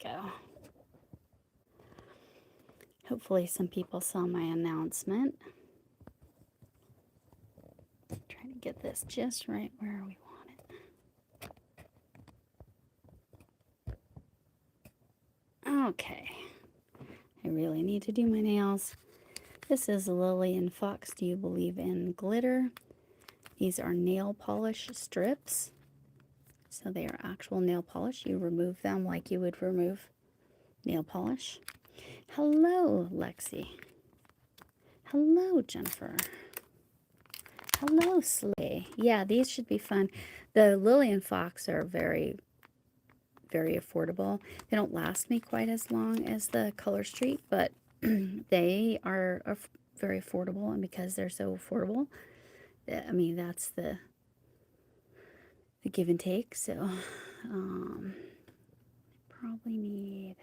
go. Hopefully some people saw my announcement. Trying to get this just right where we want it. Okay. I really need to do my nails. This is Lily and Fox. Do you believe in glitter? These are nail polish strips. So they are actual nail polish. You remove them like you would remove nail polish. Hello, Lexi. Hello, Jennifer. Hello, Slay. Yeah, these should be fun. The Lily and Fox are very, very affordable. They don't last me quite as long as the Color Street, but they are very affordable. And because they're so affordable, I mean, that's the give and take. So, probably need...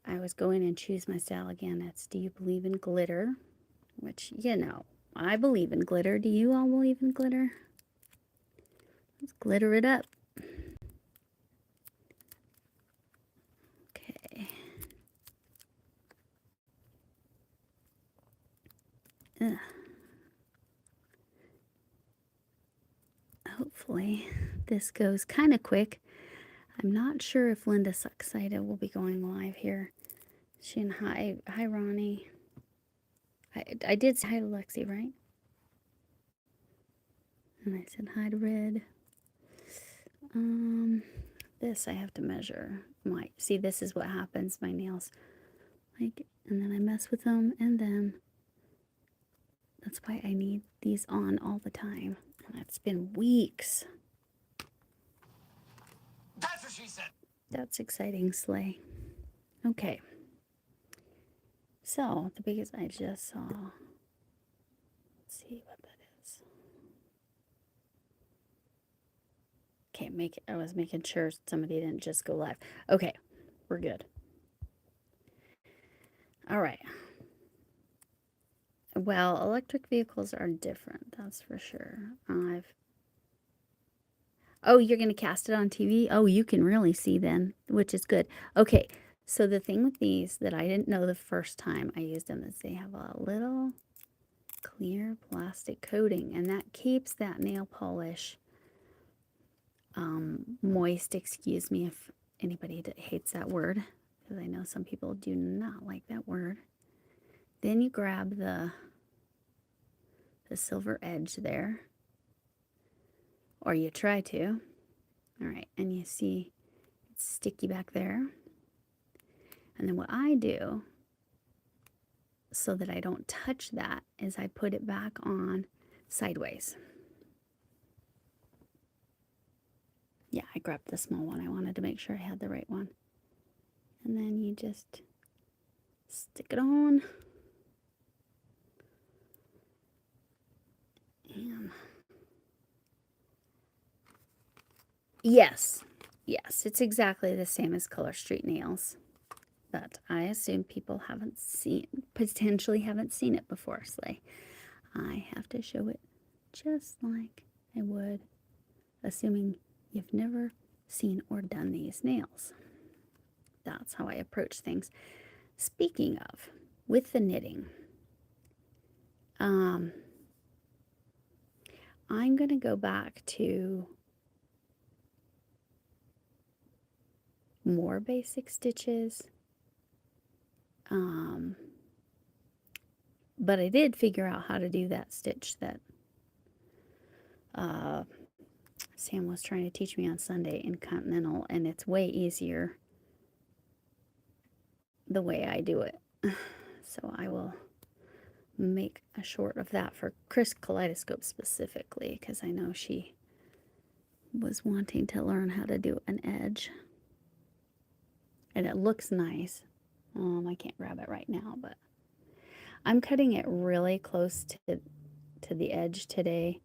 I always go in and choose my style again. It's, do you believe in glitter? Which, you know, I believe in glitter. Do you all believe in glitter? Let's glitter it up. Okay. Ugh. Hopefully this goes kind of quick. I'm not sure if Linda Sucksaida will be going live here. She and hi Ronnie. I did say hi to Lexi, right? And I said hi to Red. This I have to measure. See, this is what happens. My nails, like, and then I mess with them, and then that's why I need these on all the time. And it's been weeks. That's what she said. That's exciting, Slay. Okay. So, the biggest I just saw. Let's see what that is. Okay, I was making sure somebody didn't just go live. Okay, we're good. All right. Well, electric vehicles are different, that's for sure. Oh, you're going to cast it on TV? Oh, you can really see then, which is good. Okay, so the thing with these that I didn't know the first time I used them is they have a little clear plastic coating, and that keeps that nail polish moist. Excuse me if anybody hates that word, because I know some people do not like that word. Then you grab the silver edge there, or you try to. All right, and you see it's sticky back there. And then what I do, so that I don't touch that, is I put it back on sideways. Yeah, I grabbed the small one. I wanted to make sure I had the right one. And then you just stick it on. And yes, it's exactly the same as Color Street nails. But I assume people potentially haven't seen it before, Slay. I have to show it just like I would, assuming you've never seen or done these nails. That's how I approach things. Speaking of, with the knitting, I'm going to go back to more basic stitches. But I did figure out how to do that stitch that Sam was trying to teach me on Sunday in Continental, and it's way easier the way I do it. So I will make a short of that for Chris Kaleidoscope specifically, because I know she was wanting to learn how to do an edge. And it looks nice. I can't grab it right now, but I'm cutting it really close to the edge today.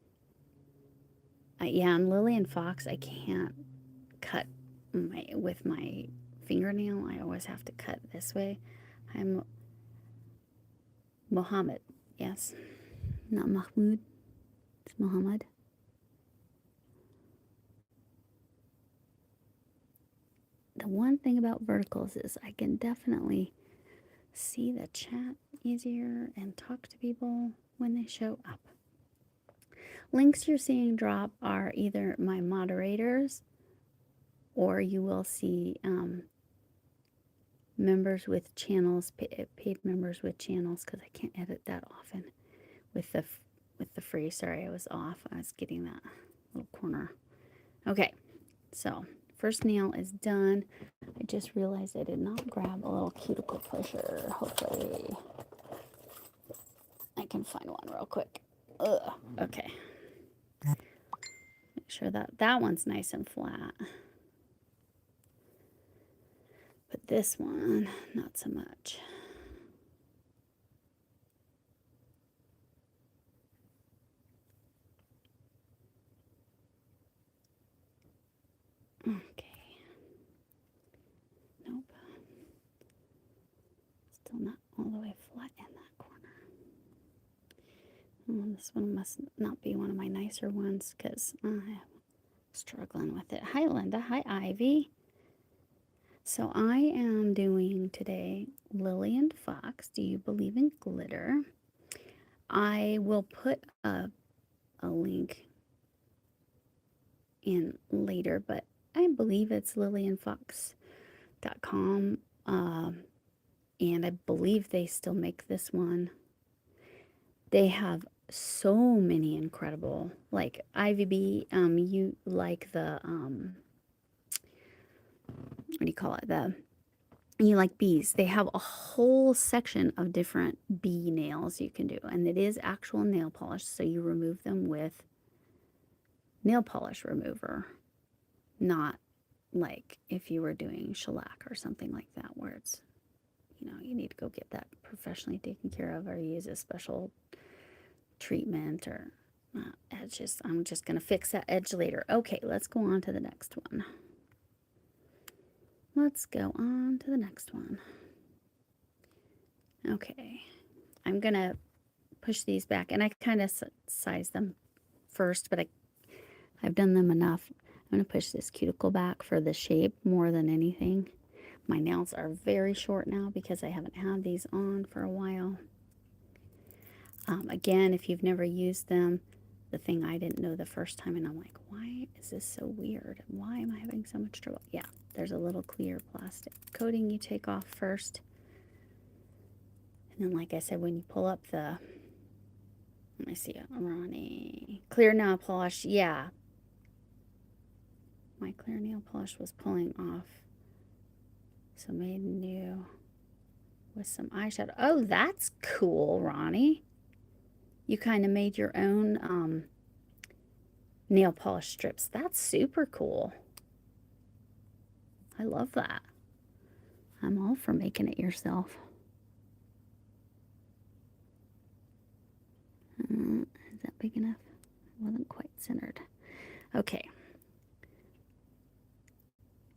Yeah, on Lily and Fox, I can't cut with my fingernail. I always have to cut this way. I'm Mohammed, yes, not Mahmoud, it's Muhammad. the one thing about verticals is I can definitely see the chat easier and talk to people when they show up. Links you're seeing drop are either my moderators, or you will see members with channels, paid members with channels, because I can't edit that often with the free. Sorry, I was off. I was getting that little corner. Okay, so first nail is done. I just realized I did not grab a little cuticle pusher. Hopefully I can find one real quick. Ugh, okay. Make sure that one's nice and flat. But this one, not so much. Okay. Nope. Still not all the way flat in that corner. Oh, this one must not be one of my nicer ones because I'm struggling with it. Hi, Linda. Hi, Ivy. So I am doing today Lillian Fox, Do You Believe in Glitter? I will put a link in later, but I believe it's lillianfox.com. And I believe they still make this one. They have so many incredible, like Ivy B, you like the, what do you call it? You like bees. They have a whole section of different bee nails you can do. And it is actual nail polish. So you remove them with nail polish remover. Not like if you were doing shellac or something like that, where it's, you need to go get that professionally taken care of or use a special treatment or edges. I'm just going to fix that edge later. Okay, let's go on to the next one. Let's go on to the next one. Okay, I'm going to push these back, and I kind of size them first, but I've done them enough. I'm going to push this cuticle back for the shape more than anything. My nails are very short now because I haven't had these on for a while. Again, if you've never used them, the thing I didn't know the first time, and I'm like, why is this so weird? Why am I having so much trouble? Yeah, there's a little clear plastic coating you take off first. And then, like I said, when you pull up the, let me see, Ronnie, clear nail polish, yeah. My clear nail polish was pulling off. So made new with some eyeshadow. Oh, that's cool, Ronnie. You kind of made your own nail polish strips. That's super cool. I love that. I'm all for making it yourself. Is that big enough? It wasn't quite centered. Okay.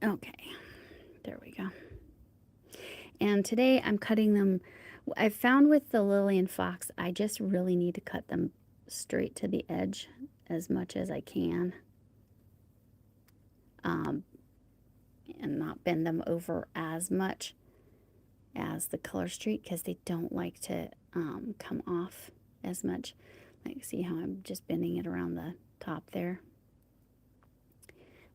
Okay. There we go. And today I'm cutting them. I found with the Lillian Fox, I just really need to cut them straight to the edge as much as I can. And not bend them over as much as the Color Street because they don't like to come off as much. Like, see how I'm just bending it around the top there?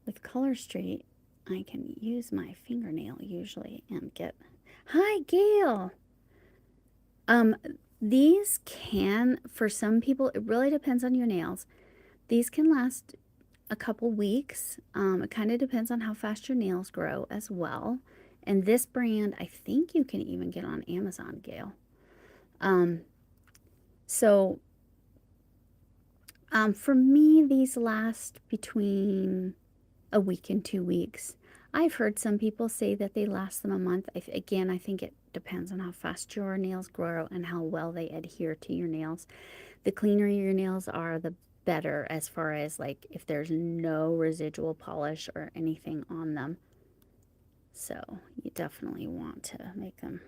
With Color Street, I can use my fingernail usually and get... Hi, Gail! These can, for some people, it really depends on your nails. These can last a couple weeks. It kind of depends on how fast your nails grow as well. And this brand, I think you can even get on Amazon, Gail. For me, these last between a week and 2 weeks. I've heard some people say that they last them a month. Again, I think it depends on how fast your nails grow and how well they adhere to your nails. The cleaner your nails are, the better as far as like if there's no residual polish or anything on them. So you definitely want to make them.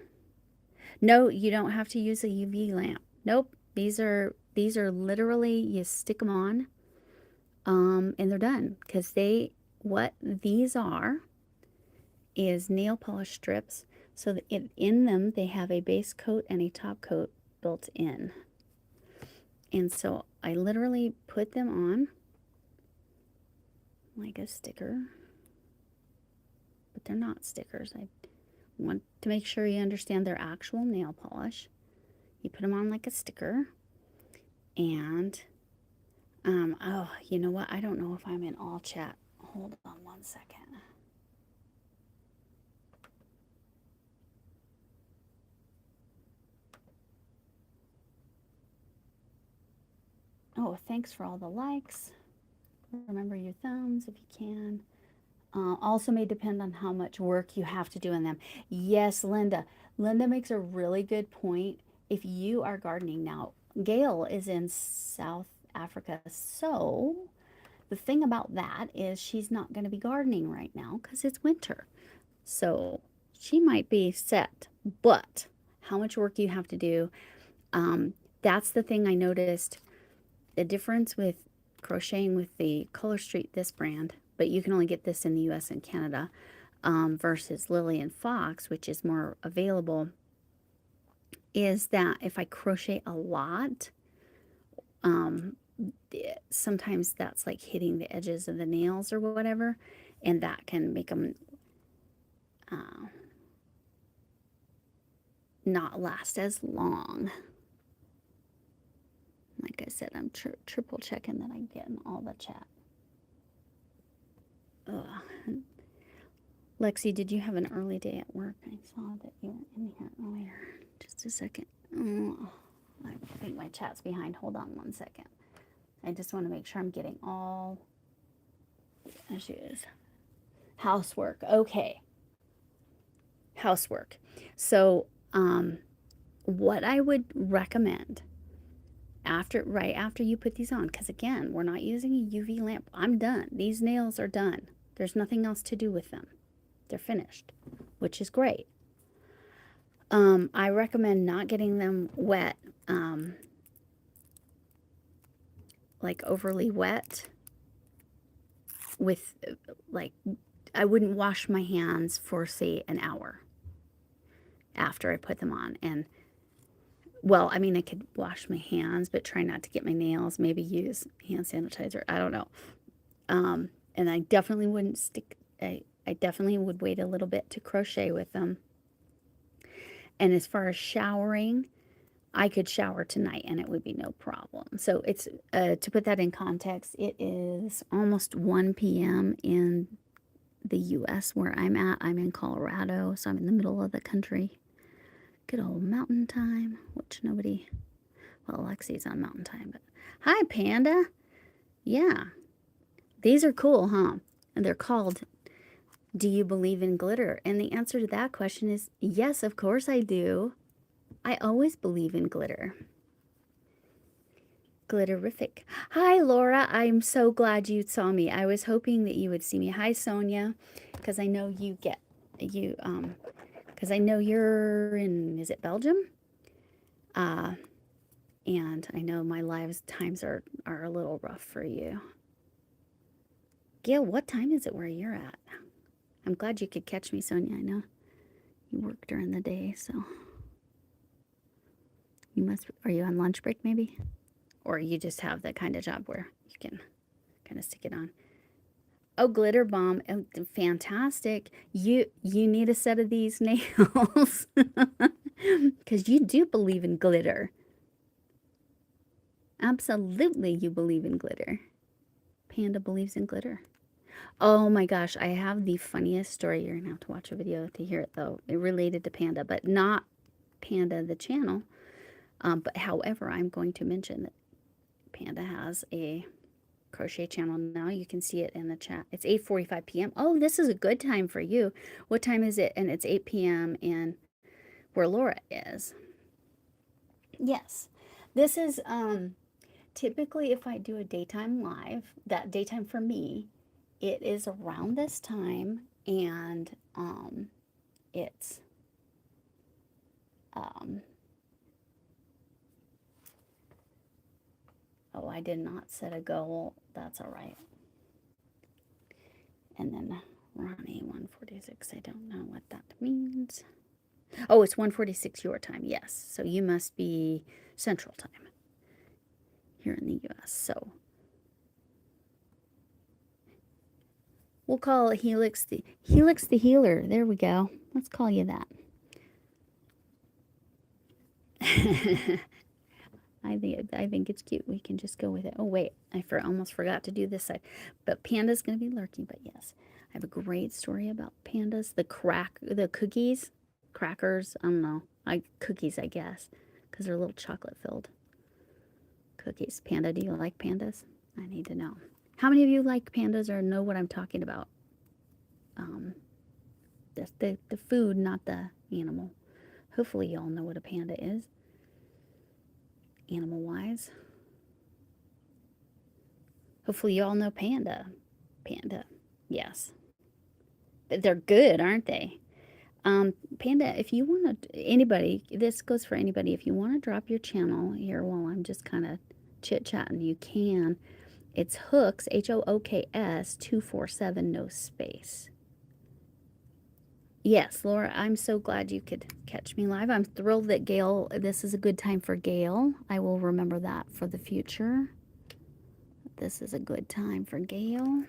No, you don't have to use a UV lamp. Nope. These are literally, you stick them on and they're done, because what these are is nail polish strips. So that in them, they have a base coat and a top coat built in. And so I literally put them on like a sticker, but they're not stickers. I want to make sure you understand they're actual nail polish. You put them on like a sticker, and oh, you know what? I don't know if I'm in all chat. Hold on one second. Oh, thanks for all the likes. Remember your thumbs if you can. Also may depend on how much work you have to do in them. Yes, Linda. Linda makes a really good point. If you are gardening now, Gail is in South Africa, so the thing about that is she's not going to be gardening right now because it's winter. So she might be set, but how much work you have to do, that's the thing I noticed. The difference with crocheting with the Color Street, this brand, but you can only get this in the US and Canada, versus Lily and Fox, which is more available, is that if I crochet a lot, sometimes that's like hitting the edges of the nails or whatever, and that can make them not last as long. Like I said, I'm triple checking that I'm getting all the chat. Ugh. Lexi, did you have an early day at work? I saw that you were in here earlier. Just a second. Oh, I think my chat's behind. Hold on one second. I just want to make sure I'm getting all issues. Housework. Okay. Housework. So, what I would recommend right after you put these on, because again, we're not using a UV lamp. I'm done. These nails are done. There's nothing else to do with them. They're finished, which is great. I recommend not getting them wet, like overly wet with, like, I wouldn't wash my hands for, say, an hour after I put them on. And, well, I mean, I could wash my hands, but try not to get my nails, maybe use hand sanitizer. I don't know. And I definitely wouldn't stick, I definitely would wait a little bit to crochet with them. And as far as showering, I could shower tonight and it would be no problem. So it's, to put that in context, it is almost 1 p.m. in the U.S. where I'm at. I'm in Colorado, so I'm in the middle of the country. Good old mountain time, which nobody, well, Alexi's on mountain time, but hi, Panda. Yeah, these are cool, huh? And they're called, do you believe in glitter? And the answer to that question is yes, of course I do. I always believe in glitter. Glitterific. Hi, Laura. I'm so glad you saw me. I was hoping that you would see me. Hi, Sonia, because I know you get, you, because I know you're in, is it Belgium? And I know my live times are a little rough for you. Gail, what time is it where you're at? I'm glad you could catch me, Sonia. I know you work during the day, so you must, are you on lunch break maybe? Or you just have that kind of job where you can kind of stick it on. Oh, glitter bomb. Oh, fantastic. You need a set of these nails. Because you do believe in glitter. Absolutely, you believe in glitter. Panda believes in glitter. Oh my gosh, I have the funniest story. You're going to have to watch a video to hear it, though. It related to Panda, but not Panda the channel. But however, I'm going to mention that Panda has a crochet channel now. You can see it in the chat. It's 8:45 p.m. Oh, this is a good time for you. What time is it? And it's 8 p.m. in where Laura is. Yes. This is typically if I do a daytime live, that daytime for me, it is around this time, and it's oh, I did not set a goal. That's all right. And then Ronnie 140. 1:46. I don't know what that means. Oh, it's 1:46 your time. Yes. So you must be Central Time here in the US. So we'll call Helix the healer. There we go. Let's call you that. I think it's cute. We can just go with it. Oh wait, I almost forgot to do this side. But Panda's gonna be lurking. But yes, I have a great story about pandas. The cookies, crackers. I don't know. Cookies, I guess, because they're a little chocolate filled cookies. Panda, do you like pandas? I need to know. How many of you like pandas or know what I'm talking about? The food, not the animal. Hopefully you all know what a panda is, animal-wise. Hopefully you all know panda. Panda, yes. They're good, aren't they? Panda, if you want to, anybody, this goes for anybody, if you want to drop your channel here while I'm just kind of chit-chatting, you can. It's Hooks, HOOKS 247, no space. Yes, Laura, I'm so glad you could catch me live. I'm thrilled that Gail, this is a good time for Gail. I will remember that for the future. This is a good time for Gail.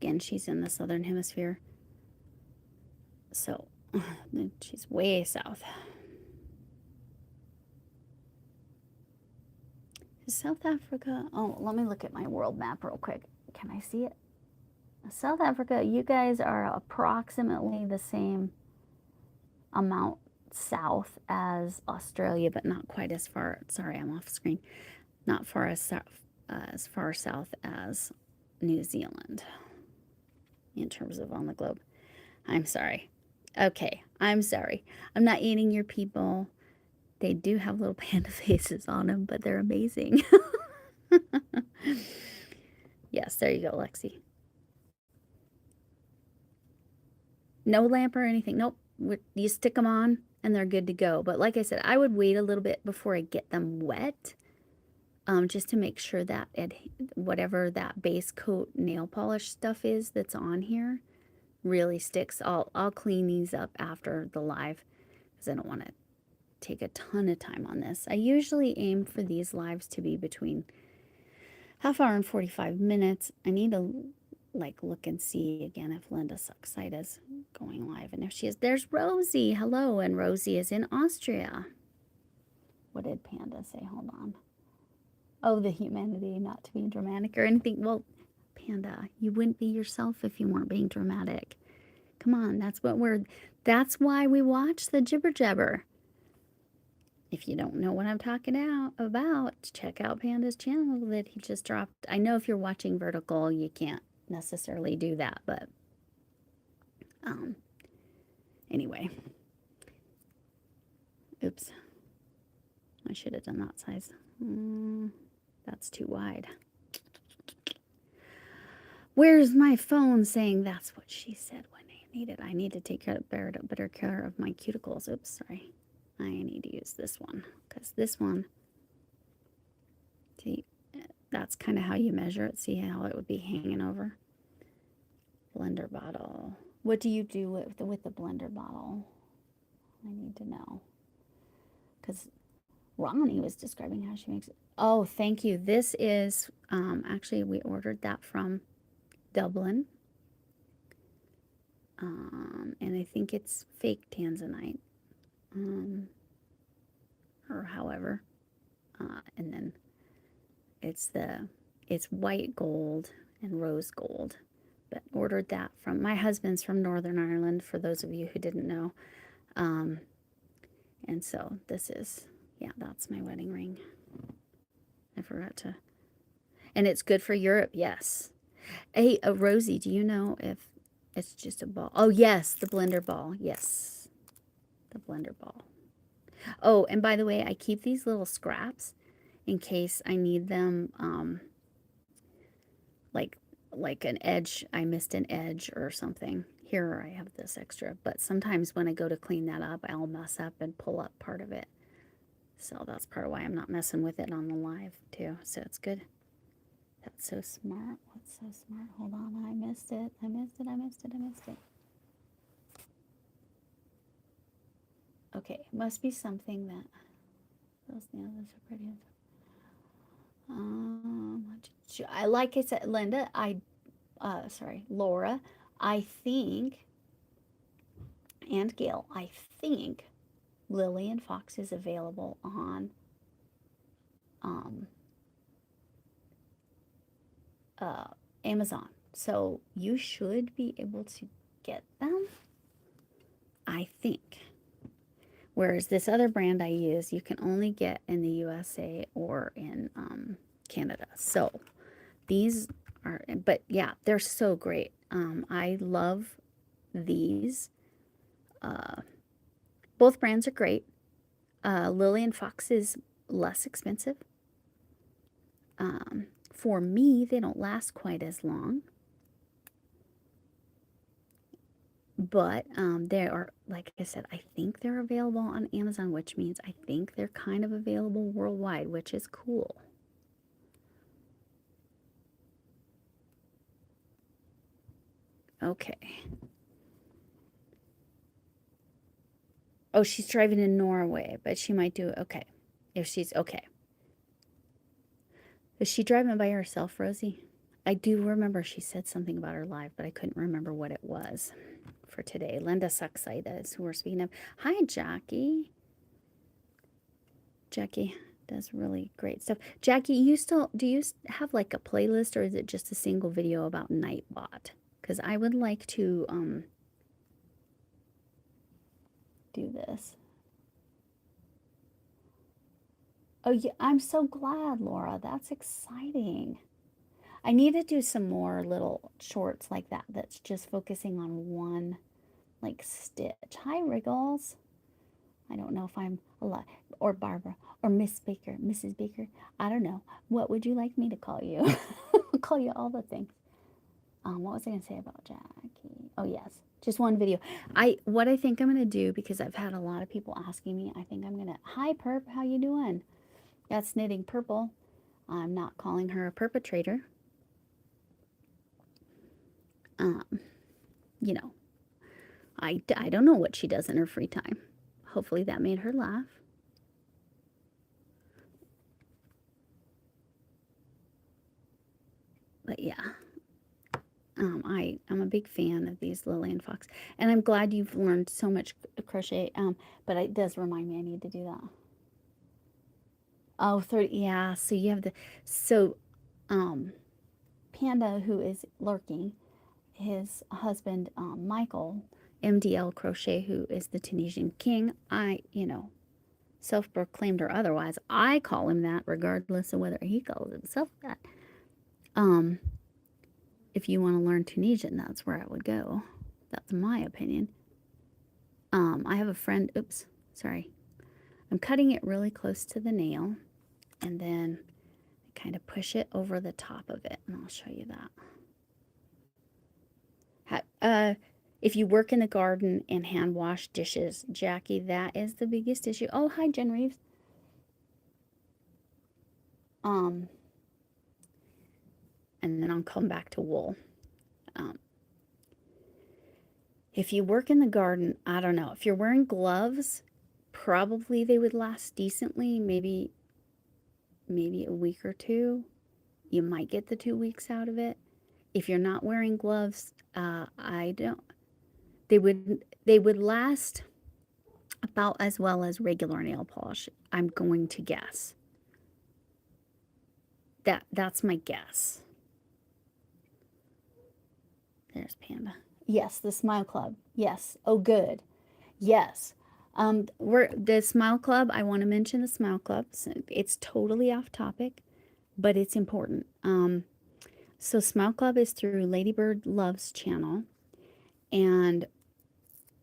Again, she's in the Southern Hemisphere. So, she's way south. South Africa, oh, let me look at my world map real quick. Can I see it? South Africa, you guys are approximately the same amount south as Australia, but not quite as far. Sorry, I'm off screen. Not far as far south as New Zealand in terms of on the globe. I'm sorry. Okay, I'm sorry. I'm not eating your people. They do have little panda faces on them, but they're amazing. Yes, there you go, Lexi. No lamp or anything. Nope. You stick them on and they're good to go. But like I said, I would wait a little bit before I get them wet, just to make sure that whatever that base coat nail polish stuff is that's on here really sticks. I'll clean these up after the live because I don't want to take a ton of time on this. I usually aim for these lives to be between half hour and 45 minutes. I need to look and see again if Linda Suckside is going live. And if she is, there's Rosie. Hello. And Rosie is in Austria. What did Panda say? Hold on. Oh, the humanity, not to be dramatic or anything. Well, Panda, you wouldn't be yourself if you weren't being dramatic. Come on, that's why we watch the Jibber Jabber. If you don't know what I'm talking about, check out Panda's channel that he just dropped. I know if you're watching vertical, you can't necessarily do that, but anyway. Oops. I should have done that size. That's too wide. Where's my phone saying that's what she said when I need it? I need to take better care of my cuticles. Oops, sorry. I need to use this one because this one, see, that's kind of how you measure it. See how it would be hanging over. Blender bottle. What do you do with the blender bottle? I need to know. Because Ronnie was describing how she makes it. Oh, thank you. This is, actually, we ordered that from Dublin. And I think it's fake Tanzanite. Or however. And then it's white gold and rose gold. But ordered that from, my husband's from Northern Ireland, for those of you who didn't know. And so this is, yeah, that's my wedding ring. I forgot to, and it's good for Europe, yes. Hey, Rosie, do you know if it's just a ball? Oh, yes, the blender ball, yes. The blender ball. Oh, and by the way, I keep these little scraps in case I need them, like an edge, I missed an edge or something. Here I have this extra, but sometimes when I go to clean that up, I'll mess up and pull up part of it. So that's part of why I'm not messing with it on the live too. So it's good That's so smart. What's so smart? Hold on, I missed it. I missed it. I missed it. I missed it. Okay, it must be something that those nails are pretty. Like I said, Linda, Laura, I think, and Gail, I think Lillian Fox is available on Amazon. So you should be able to get them, I think. Whereas this other brand I use, you can only get in the USA or in Canada. So these are, but yeah, they're so great. I love these. Both brands are great. Lillian Fox is less expensive. For me, they don't last quite as long. But they are, like I said, I think they're available on Amazon, which means I think they're kind of available worldwide, which is cool. Okay. Oh, she's driving in Norway, but she might do it. Okay. If she's okay. Is she driving by herself, Rosie? I do remember she said something about her live, but I couldn't remember what it was for today. Linda Sucksaida is who we're speaking of. Hi, Jackie. Jackie does really great stuff. Jackie, do you have like a playlist, or is it just a single video about Nightbot? Because I would like to do this. Oh yeah, I'm so glad, Laura. That's exciting. I need to do some more little shorts like that that's just focusing on one like stitch. Hi, Wriggles. I don't know if I'm a lot, or Barbara, or Miss Baker, Mrs. Baker. I don't know. What would you like me to call you? I'll call you all the things. What was I going to say about Jackie? Oh, yes. Just one video. What I think I'm going to do, because I've had a lot of people asking me, I think I'm going to, hi, Perp, how you doing? That's Knitting Purple. I'm not calling her a perpetrator. You know, I don't know what she does in her free time. Hopefully that made her laugh. But yeah, I'm a big fan of these Lillian Fox, and I'm glad you've learned so much crochet. But it does remind me I need to do that. Oh, 30, yeah. So you have Panda, who is lurking, his husband, Michael, MDL Crochet, who is the Tunisian king. Self-proclaimed or otherwise, I call him that, regardless of whether he calls himself that. If you want to learn Tunisian, that's where I would go. That's my opinion. I have a friend, oops, sorry. I'm cutting it really close to the nail, and then I kind of push it over the top of it, and I'll show you that. If you work in the garden and hand wash dishes, Jackie, that is the biggest issue. Oh, hi, Jen Reeves. And then I'll come back to wool. If you work in the garden, I don't know. If you're wearing gloves, probably they would last decently, maybe a week or two. You might get the 2 weeks out of it. If you're not wearing gloves, they would last about as well as regular nail polish, I'm going to guess. That's my guess. There's Panda. Yes, the Smile Club. Yes. Oh, good. Yes. The Smile Club, I want to mention the Smile Club. So it's totally off topic, but it's important. So Smile Club is through Ladybird Love's channel. And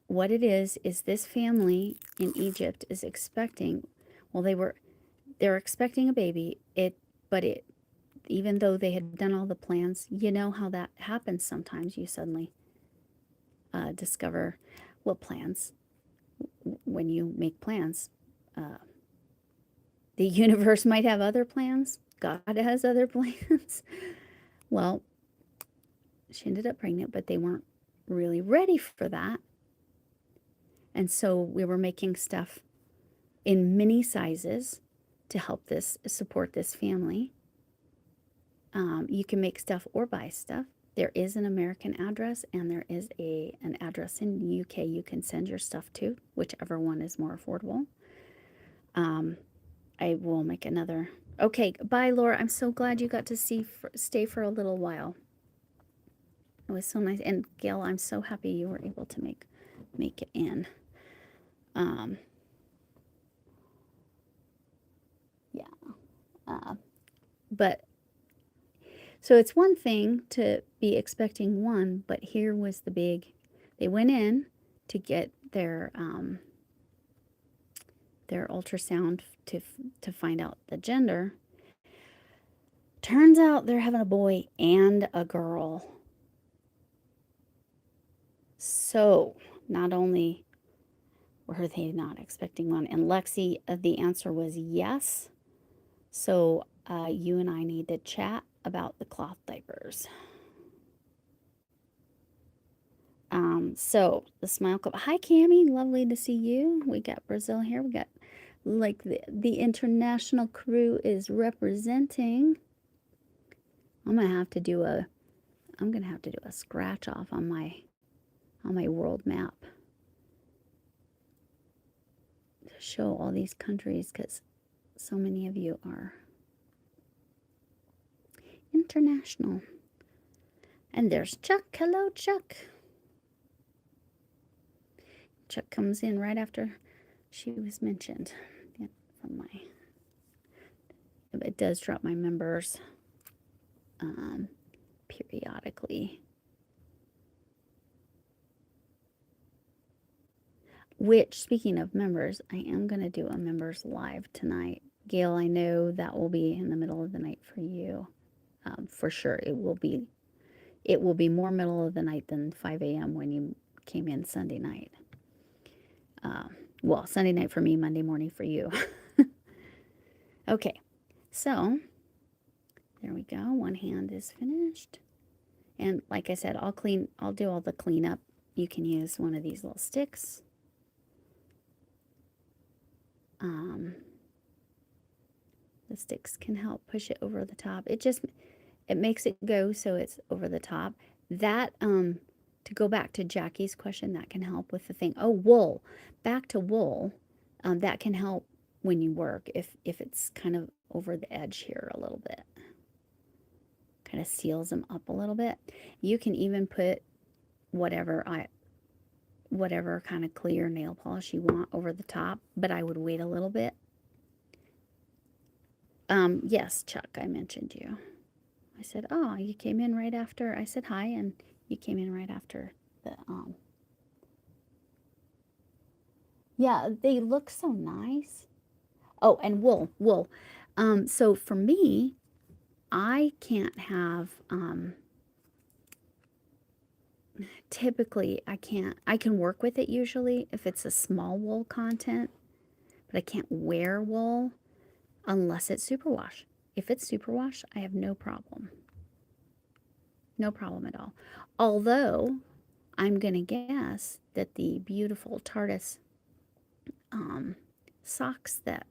what it is this family in Egypt is expecting, well, they're expecting a baby. Even though they had done all the plans, you know how that happens sometimes. You suddenly discover what plans, when you make plans, the universe might have other plans. God has other plans. Well, she ended up pregnant, but they weren't really ready for that. And so we were making stuff in mini sizes to help this support this family. You can make stuff or buy stuff. There is an American address and there is an address in the UK you can send your stuff to, whichever one is more affordable. I will make another. Okay, bye, Laura. I'm so glad you got to stay for a little while. It was so nice. And Gail, I'm so happy you were able to make it in. Yeah. But so it's one thing to be expecting one, but here was the big. They went in to get their ultrasound to find out the gender. Turns out they're having a boy and a girl. So not only were they not expecting one, and Lexi, the answer was yes. So you and I need to chat about the cloth diapers. So the Smile Club. Hi, Camille. Lovely to see you. We got Brazil here. We got like the international crew is representing. I'm gonna have to do a scratch off on my world map to show all these countries because so many of you are international. And there's Chuck. Hello, Chuck. Chuck comes in right after she was mentioned. Yeah, from my, it does drop my members periodically. Which, speaking of members, I am going to do a members live tonight. Gail, I know that will be in the middle of the night for you. For sure, it will be more middle of the night than 5 a.m. when you came in Sunday night. Well, Sunday night for me, Monday morning for you. Okay, so there we go. One hand is finished. And like I said, I'll do all the cleanup. You can use one of these little sticks. The sticks can help push it over the top. It makes it go so it's over the top. That, to go back to Jackie's question, that can help with the thing. Oh, wool. Back to wool. That can help when you work if it's kind of over the edge here a little bit. Kind of seals them up a little bit. You can even put whatever kind of clear nail polish you want over the top, but I would wait a little bit. Yes, Chuck, I mentioned you. I said, oh, you came in right after I said hi, and you came in right after the, yeah, they look so nice. Oh, and wool. So for me, I can't have, typically I can work with it usually if it's a small wool content, but I can't wear wool unless it's superwash. If it's superwash, I have no problem. No problem at all. Although, I'm going to guess that the beautiful TARDIS socks that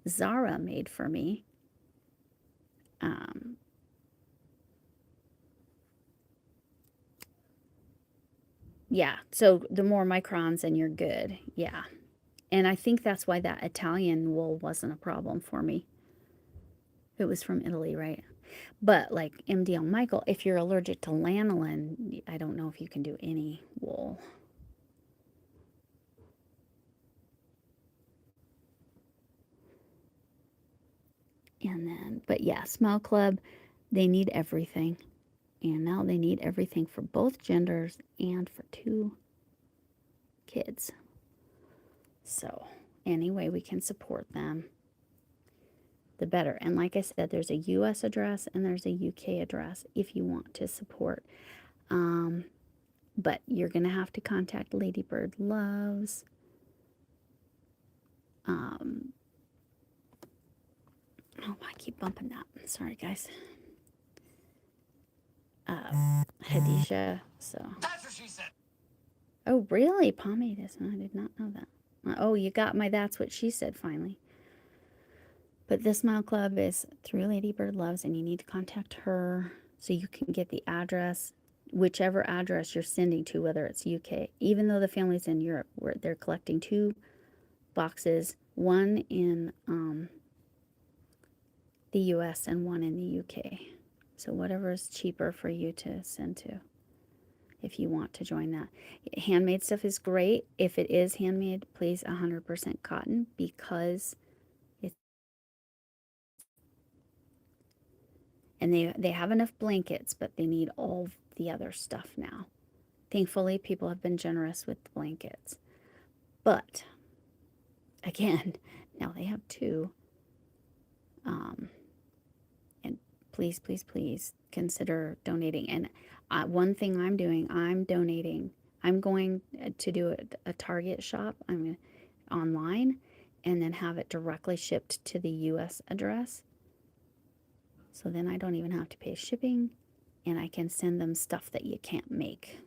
Zara made for me, yeah, so the more microns and you're good. Yeah. And I think that's why that Italian wool wasn't a problem for me. It was from Italy, right? But like MDL Michael, if you're allergic to lanolin, I don't know if you can do any wool. And then, but yeah, Smile Club, they need everything. And now they need everything for both genders and for 2 kids. So any way we can support them, the better. And like I said, there's a US address and there's a UK address if you want to support. But you're going to have to contact Ladybird Loves. Oh, I keep bumping that. Sorry, guys. Hadisha. So. That's what she said. Oh, really? Pomade is. I did not know that. Oh, you got my that's what she said finally. But this Smile Club is through Lady Bird Loves, and you need to contact her so you can get the address, whichever address you're sending to, whether it's UK. Even though the family's in Europe, where they're collecting 2 boxes, one in the US and one in the UK. So whatever is cheaper for you to send to, if you want to join that. Handmade stuff is great. If it is handmade, please 100% cotton, because it's, and they have enough blankets, but they need all the other stuff now. Thankfully, people have been generous with the blankets. But again, now they have 2. And please, please, please consider donating. And one thing I'm doing, I'm donating. I'm going to do a Target shop. I'm going to online, and then have it directly shipped to the US address. So then I don't even have to pay shipping, and I can send them stuff that you can't make,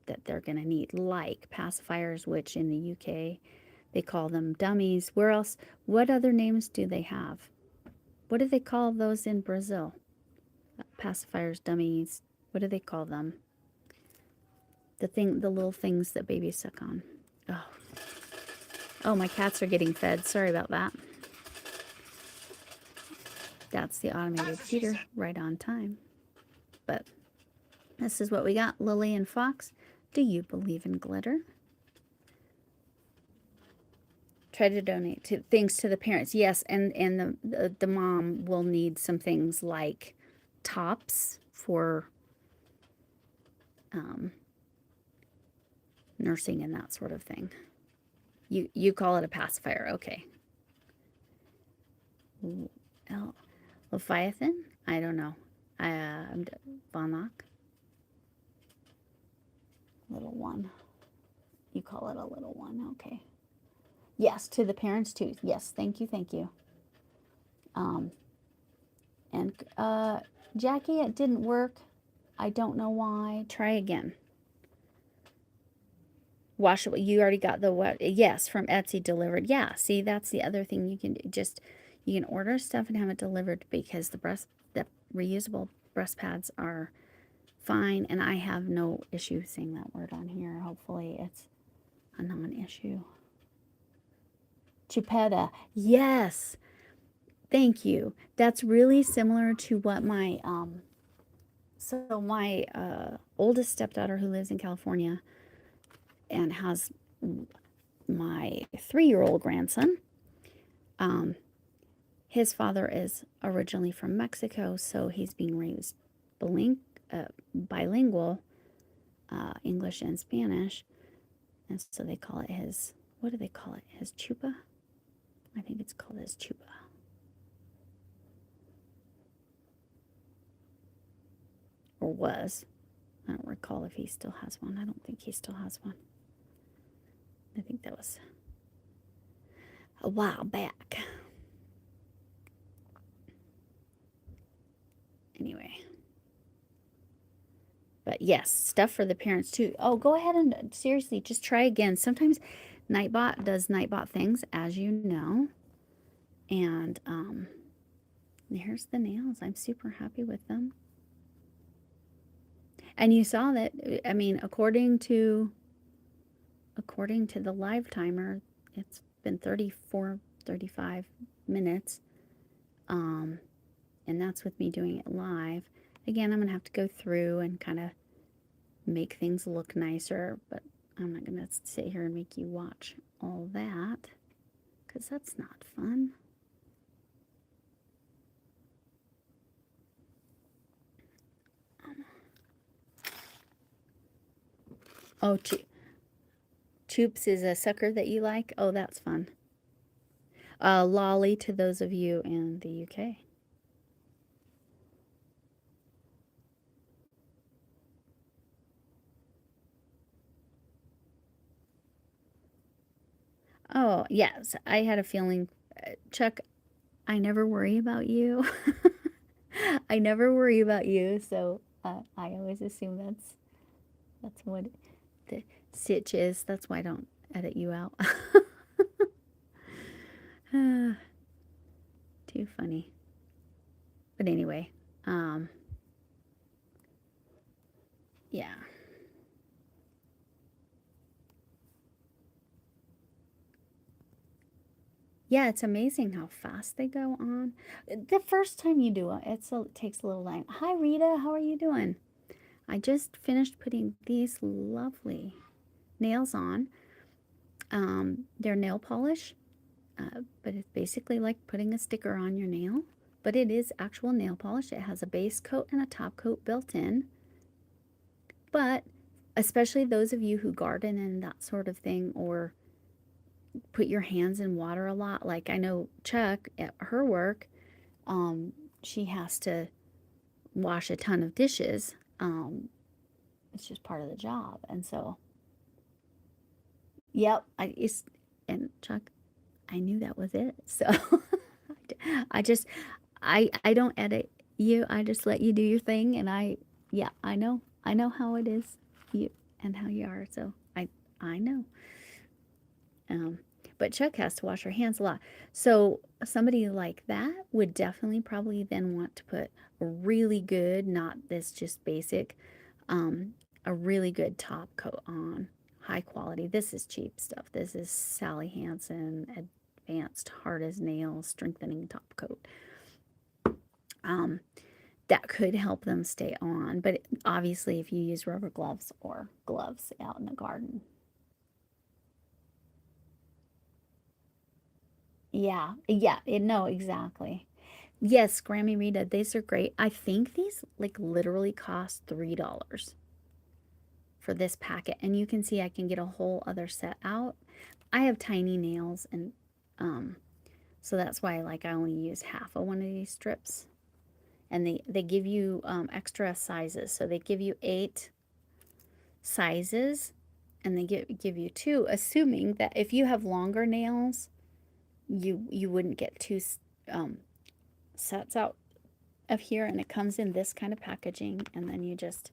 that they're going to need, like pacifiers, which in the UK they call them dummies. Where else? What other names do they have? What do they call those in Brazil? Pacifiers, dummies. What do they call them? The little things that babies suck on. Oh. Oh, my cats are getting fed. Sorry about that. That's the automated feeder, right on time. But this is what we got. Lily and Fox, do you believe in glitter? Try to donate to things to the parents. Yes, and the mom will need some things like tops for nursing and that sort of thing. You call it a pacifier, okay. Leviathan? I don't know. I'm Vonok. Little one. You call it a little one, okay. Yes, to the parents too. Yes, thank you, thank you. And Jackie, it didn't work. I don't know why. Try again. Wash it. You already got the what? Yes, from Etsy delivered. Yeah, see, that's the other thing you can do. Just, you can order stuff and have it delivered, because the reusable breast pads are fine, and I have no issue saying that word on here. Hopefully it's a non-issue. Chupetta. Yes. Thank you. That's really similar to what my my oldest stepdaughter, who lives in California and has my 3-year-old grandson, his father is originally from Mexico, so he's being raised bilingual, English and Spanish, and so they call it his, what do they call it? His chupa? I think it's called his chupa. Or was. I don't recall if he still has one. I don't think he still has one. I think that was a while back. Anyway. But yes, stuff for the parents too. Oh, go ahead and seriously, just try again. Sometimes Nightbot does Nightbot things, as you know. And here's the nails. I'm super happy with them. And you saw that, I mean, according to the live timer, it's been 34, 35 minutes. And that's with me doing it live. Again, I'm going to have to go through and kind of make things look nicer, but I'm not going to sit here and make you watch all that, because that's not fun. Oh, Choops is a sucker that you like? Oh, that's fun. Lolly to those of you in the UK. Oh, yes. I had a feeling, Chuck, I never worry about you. I never worry about you, so I always assume that's what the stitch is. That's why I don't edit you out. Too funny. But anyway, yeah. Yeah, it's amazing how fast they go on. The first time you do it, it takes a little time. Hi, Rita. How are you doing? I just finished putting these lovely nails on. They're nail polish, but it's basically like putting a sticker on your nail. But it is actual nail polish. It has a base coat and a top coat built in. But especially those of you who garden and that sort of thing, or put your hands in water a lot, like I know Chuck at her work, she has to wash a ton of dishes. It's just part of the job. And so, yep, and Chuck, I knew that was it. So I just, I don't edit you. I just let you do your thing. And yeah, I know how it is, you and how you are. So I know. But Chuck has to wash her hands a lot. So somebody like that would definitely probably then want to put a really good, not this just basic, a really good top coat on. High quality. This is cheap stuff. This is Sally Hansen Advanced Hard as Nails Strengthening Top Coat. That could help them stay on. But obviously, if you use rubber gloves or gloves out in the garden. Yeah, no, exactly. Yes, Grammy Rita, these are great. I think these like literally cost $3 for this packet. And you can see I can get a whole other set out. I have tiny nails, and so that's why I only use half of one of these strips. And they give you extra sizes. So they give you 8 sizes, and they give you 2, assuming that if you have longer nails, you wouldn't get 2 sets out of here. And it comes in this kind of packaging, and then you just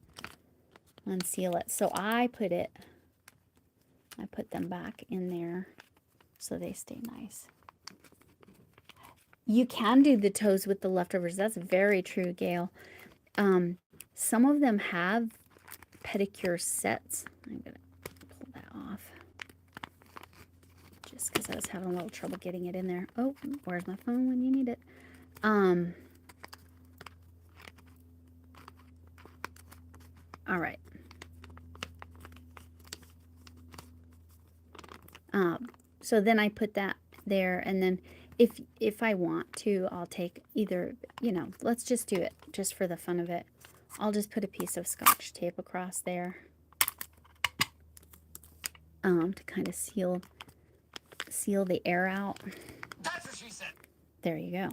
unseal it. So I put them back in there so they stay nice. You can do the toes with the leftovers. That's very true, Gail. Some of them have pedicure sets. I'm gonna pull that off just because I was having a little trouble getting it in there. Oh, where's my phone when you need it? All right. So then I put that there, and then if I want to, I'll take either, let's just do it just for the fun of it. I'll just put a piece of Scotch tape across there to kind of seal the air out. That's what she said. There you go.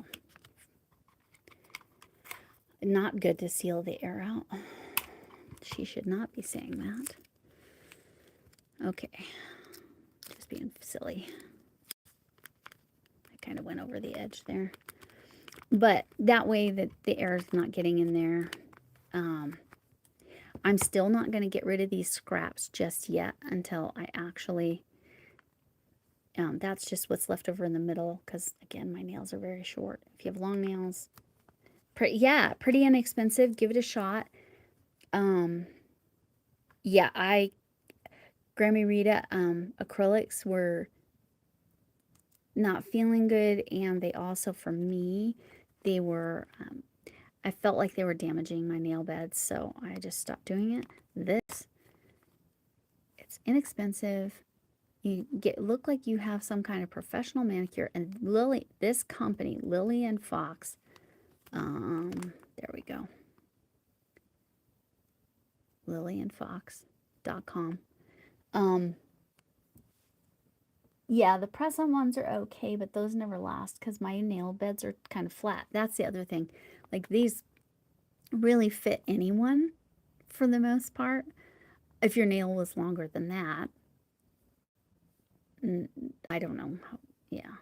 Not good to seal the air out. She should not be saying that. Okay. Just being silly. I kind of went over the edge there. But that way that the air is not getting in there. I'm still not going to get rid of these scraps just yet until I actually, that's just what's left over in the middle, because again, my nails are very short. If you have long nails, pretty inexpensive. Give it a shot. Yeah, Grammy Rita, acrylics were not feeling good, and they also, for me, they were, I felt like they were damaging my nail beds, so I just stopped doing it. This, it's inexpensive. You look like you have some kind of professional manicure, and this company, Lily and Fox, there we go. lilyandfox.com. Yeah, the press-on ones are okay, but those never last because my nail beds are kind of flat. That's the other thing. Like, these really fit anyone for the most part. If your nail was longer than that, I don't know how, yeah.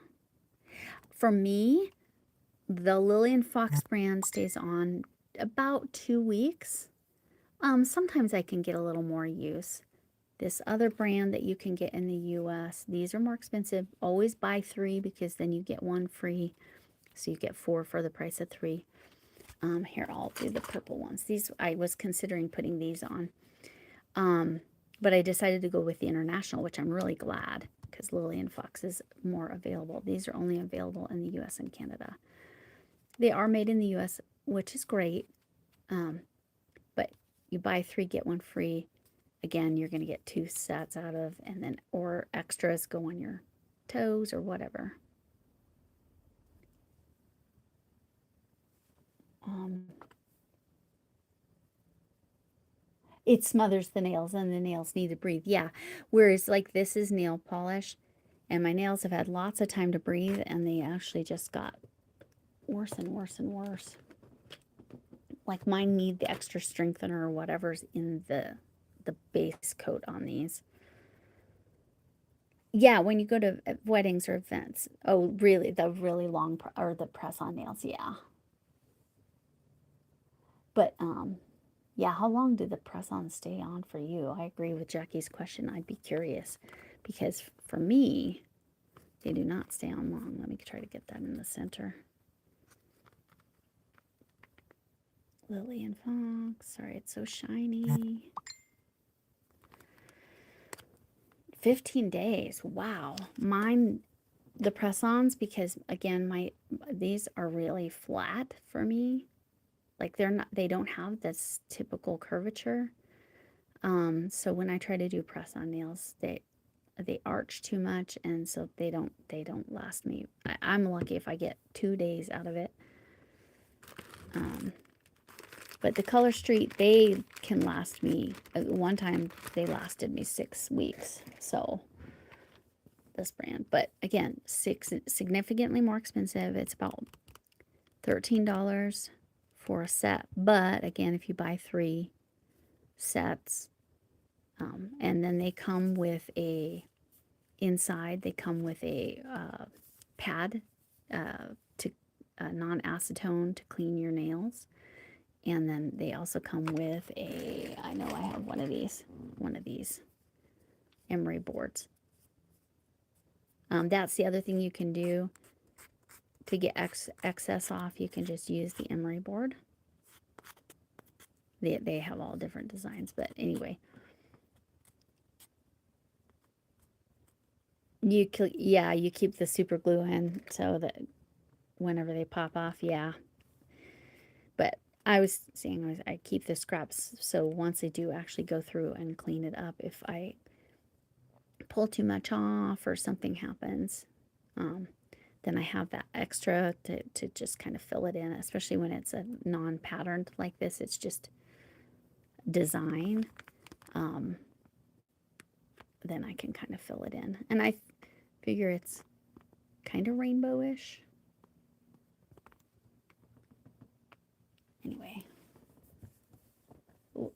For me, The Lily and Fox brand stays on about 2 weeks. Sometimes I can get a little more use. This other brand that you can get in the US, these are more expensive. Always buy 3 because then you get 1 free. So you get 4 for the price of 3. Here, I'll do the purple ones. These, I was considering putting these on. But I decided to go with the international, which I'm really glad because Lily and Fox is more available. These are only available in the US and Canada. They are made in the US, which is great. But you buy 3, get 1 free. Again, you're going to get 2 sets out of, and then, or extras go on your toes or whatever. It smothers the nails and the nails need to breathe. Yeah. Whereas like this is nail polish and my nails have had lots of time to breathe and they actually just got worse and worse and worse. Like mine need the extra strengthener or whatever's in the base coat on these. Yeah, when you go to weddings or events. Oh, really? The really long or the press-on nails, yeah. But yeah, how long did the press-on stay on for you? I agree with Jackie's question. I'd be curious because for me, they do not stay on long. Let me try to get that in the center. Lily and Fox. Sorry, it's so shiny. 15 days. Wow. Mine, the press-ons, because again, these are really flat for me. Like they don't have this typical curvature. So when I try to do press-on nails, they arch too much, and so they don't last me. I'm lucky if I get 2 days out of it. But the Color Street, they can last me. One time they lasted me 6 weeks. So this brand, but again, significantly more expensive. It's about $13 for a set. But again, if you buy 3 sets, and then they come with inside they come with a pad to non-acetone to clean your nails. And then they also come with I know I have one of these emery boards. That's the other thing you can do to get excess off. You can just use the emery board. They have all different designs, but anyway. You keep the super glue in so that whenever they pop off, yeah. But I was saying I keep the scraps so once I do actually go through and clean it up, if I pull too much off or something happens, then I have that extra to just kind of fill it in, especially when it's a non-patterned like this. It's just design. Then I can kind of fill it in. And I figure it's kind of rainbowish. Anyway. Ooh.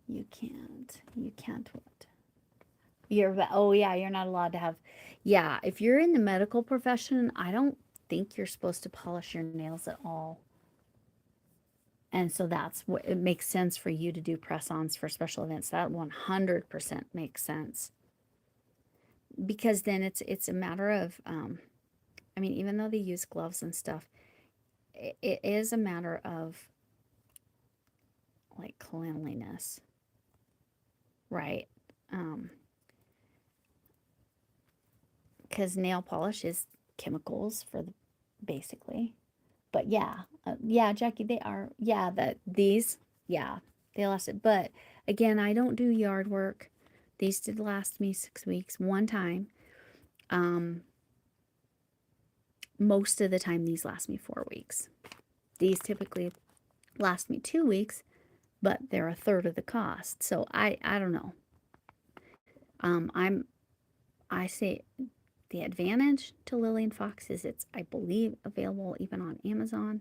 You can't what? Oh yeah, you're not allowed to have, yeah, if you're in the medical profession, I don't think you're supposed to polish your nails at all. And so that's what it makes sense for you to do press-ons for special events. That 100% makes sense. Because then it's a matter of, I mean, even though they use gloves and stuff, it is a matter of like cleanliness, right? Because nail polish is chemicals basically. But yeah, Jackie, they are, yeah, these, yeah, they lasted. But again, I don't do yard work. These did last me 6 weeks one time. Most of the time, these last me 4 weeks. These typically last me 2 weeks, but they're a third of the cost. So I don't know. I say the advantage to Lily and Fox is it's, I believe, available even on Amazon.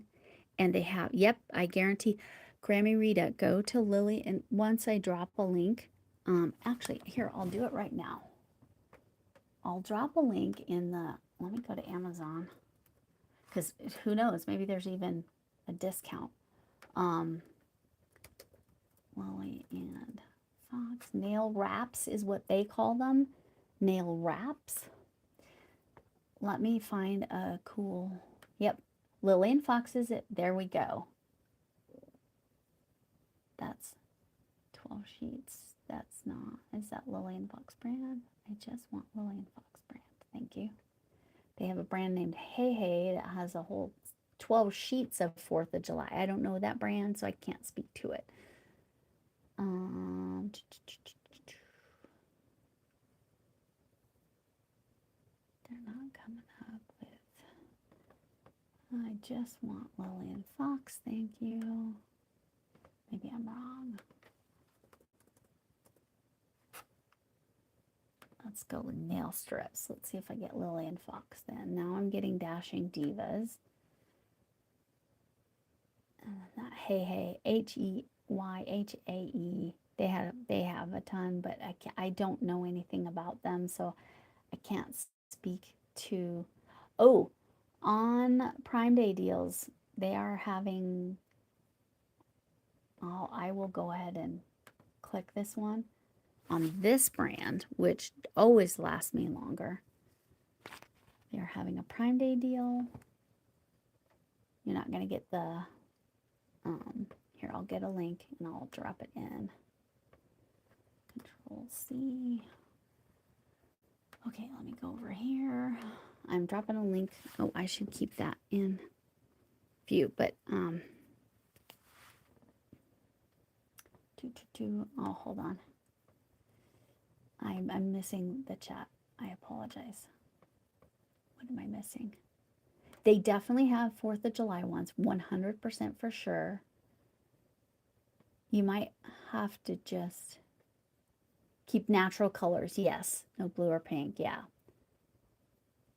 And they have, yep, I guarantee. Grammy Rita, go to Lily, and once I drop a link, actually, here, I'll do it right now. I'll drop a link in the, let me go to Amazon. because who knows, maybe there's even a discount. Lily and Fox. Nail wraps is what they call them. Nail wraps. Let me find a cool, yep, Lily and Fox is it. There we go. That's 12 sheets. That's not, is that Lily and Fox brand? I just want Lily and Fox brand. Thank you. They have a brand named Hey Hey that has a whole 12 sheets of 4th of July. I don't know that brand, so I can't speak to it. They're not coming up with, I just want Lily and Fox, thank you. Maybe I'm wrong. Let's go with nail strips. Let's see if I get Lily and Fox then. Now I'm getting Dashing Divas. And that Hey Hey, H-E-Y-H-A-E. They have a ton, but I don't know anything about them, so I can't speak to. Oh, on Prime Day deals, they are having. Oh, I will go ahead and click this one on this brand, which always lasts me longer. They are having a Prime Day deal. You're not going to get the. Here, I'll get a link and I'll drop it in. Control C. Okay, let me go over here. I'm dropping a link. Oh, I should keep that in view, but oh, hold on. I'm missing the chat. I apologize. What am I missing? They definitely have 4th of July ones, 100% for sure. You might have to just keep natural colors. Yes. No blue or pink. Yeah.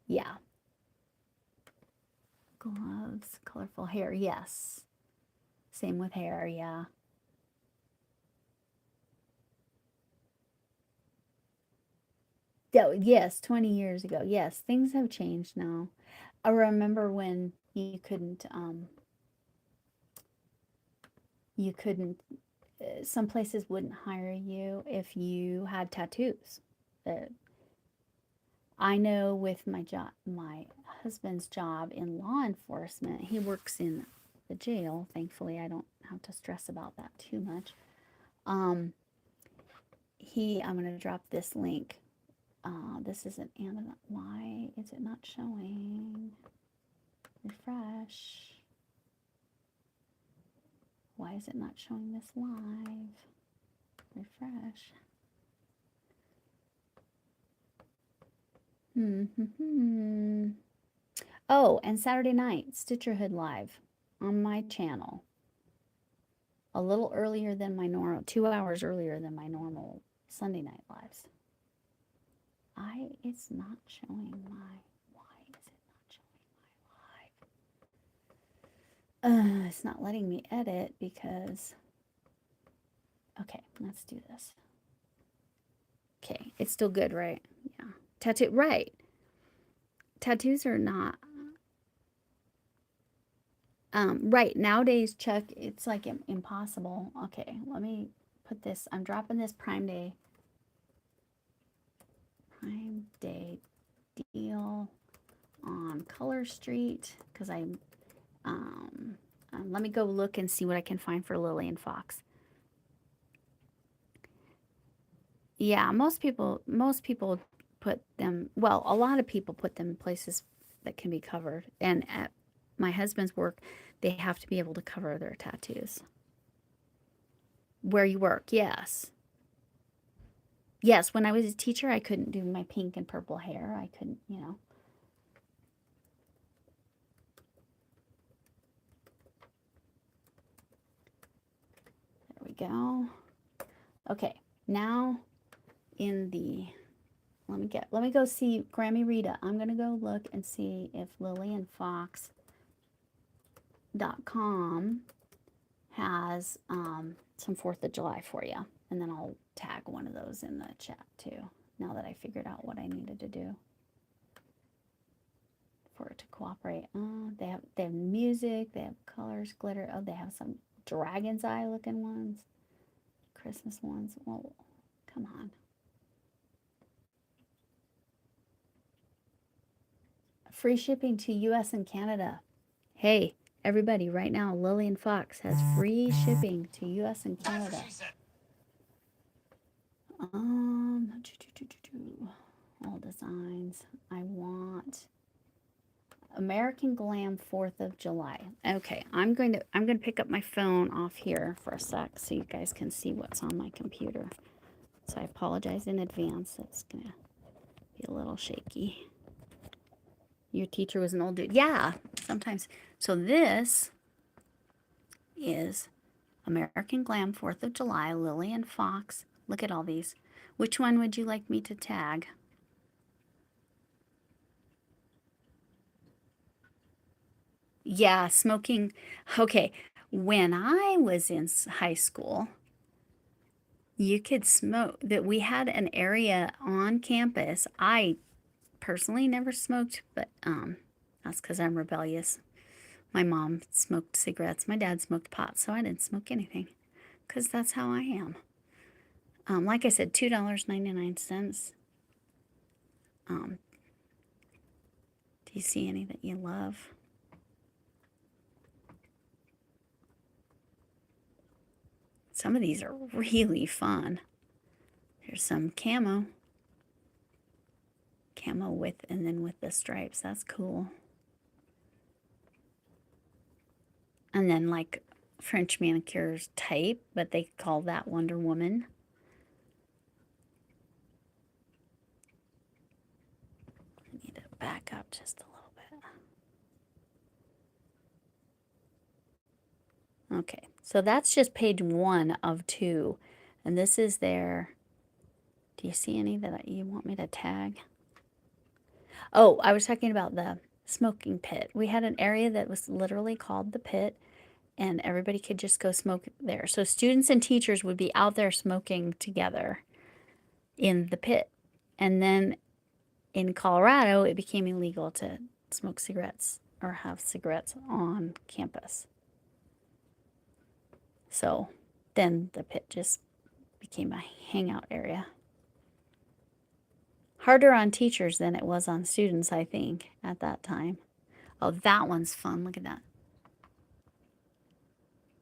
Yeah. Gloves, colorful hair. Yes. Same with hair. Yeah. Yes, 20 years ago. Yes, things have changed now. I remember when you couldn't, some places wouldn't hire you if you had tattoos. I know with my job, my husband's job in law enforcement, he works in the jail. Thankfully, I don't have to stress about that too much. I'm going to drop this link. This isn't, why is it not showing? Refresh. Why is it not showing this live? Refresh. Oh, and Saturday night, Stitcherhood live on my channel. A little earlier than my normal, 2 hours earlier than my normal Sunday night lives. It's not showing my, why is it not showing my live? It's not letting me edit because, okay, let's do this. Okay, it's still good, right? Yeah. Tattoo, right. Tattoos are not, right. Nowadays, Chuck, it's like impossible. Okay, let me put this, I'm dropping this Prime Day deal on Color Street because let me go look and see what I can find for Lily and Fox. Yeah, most people put them, well, a lot of people put them in places that can be covered. And at my husband's work, they have to be able to cover their tattoos. Where you work, yes. Yes, when I was a teacher, I couldn't do my pink and purple hair. I couldn't, you know. There we go. Okay, now in the, let me go see Grammy Rita. I'm going to go look and see if lilyandfox.com has some 4th of July for you. And then I'll tag one of those in the chat too, now that I figured out what I needed to do. for it to cooperate. Oh, they have music, they have colors, glitter. Oh, they have some dragon's eye looking ones. Christmas ones. Well, come on. Free shipping to US and Canada. Hey, everybody, right now, Lillian Fox has free shipping to US and Canada. All designs. I want American Glam 4th of July. Okay, I'm going to pick up my phone off here for a sec so you guys can see what's on my computer. So I apologize in advance. It's going to be a little shaky. Your teacher was an old dude. Yeah, sometimes. So this is American Glam 4th of July, Lillian Fox. Look at all these. Which one would you like me to tag? Yeah, smoking. Okay, when I was in high school, you could smoke. That we had an area on campus. I personally never smoked, but that's because I'm rebellious. My mom smoked cigarettes. My dad smoked pot, so I didn't smoke anything because that's how I am. Like I said, $2.99. Do you see any that you love? Some of these are really fun. Here's some camo with, and then with the stripes. That's cool. And then like French manicures type, but they call that Wonder Woman. I need to back up just a little bit. Okay, so that's just page 1 of 2. And this is their, do you see any that you want me to tag? Oh, I was talking about the smoking pit. We had an area that was literally called the pit, and everybody could just go smoke there. So students and teachers would be out there smoking together in the pit. And then in Colorado, it became illegal to smoke cigarettes or have cigarettes on campus. So then the pit just became a hangout area. Harder on teachers than it was on students, I think, at that time. Oh, that one's fun. Look at that.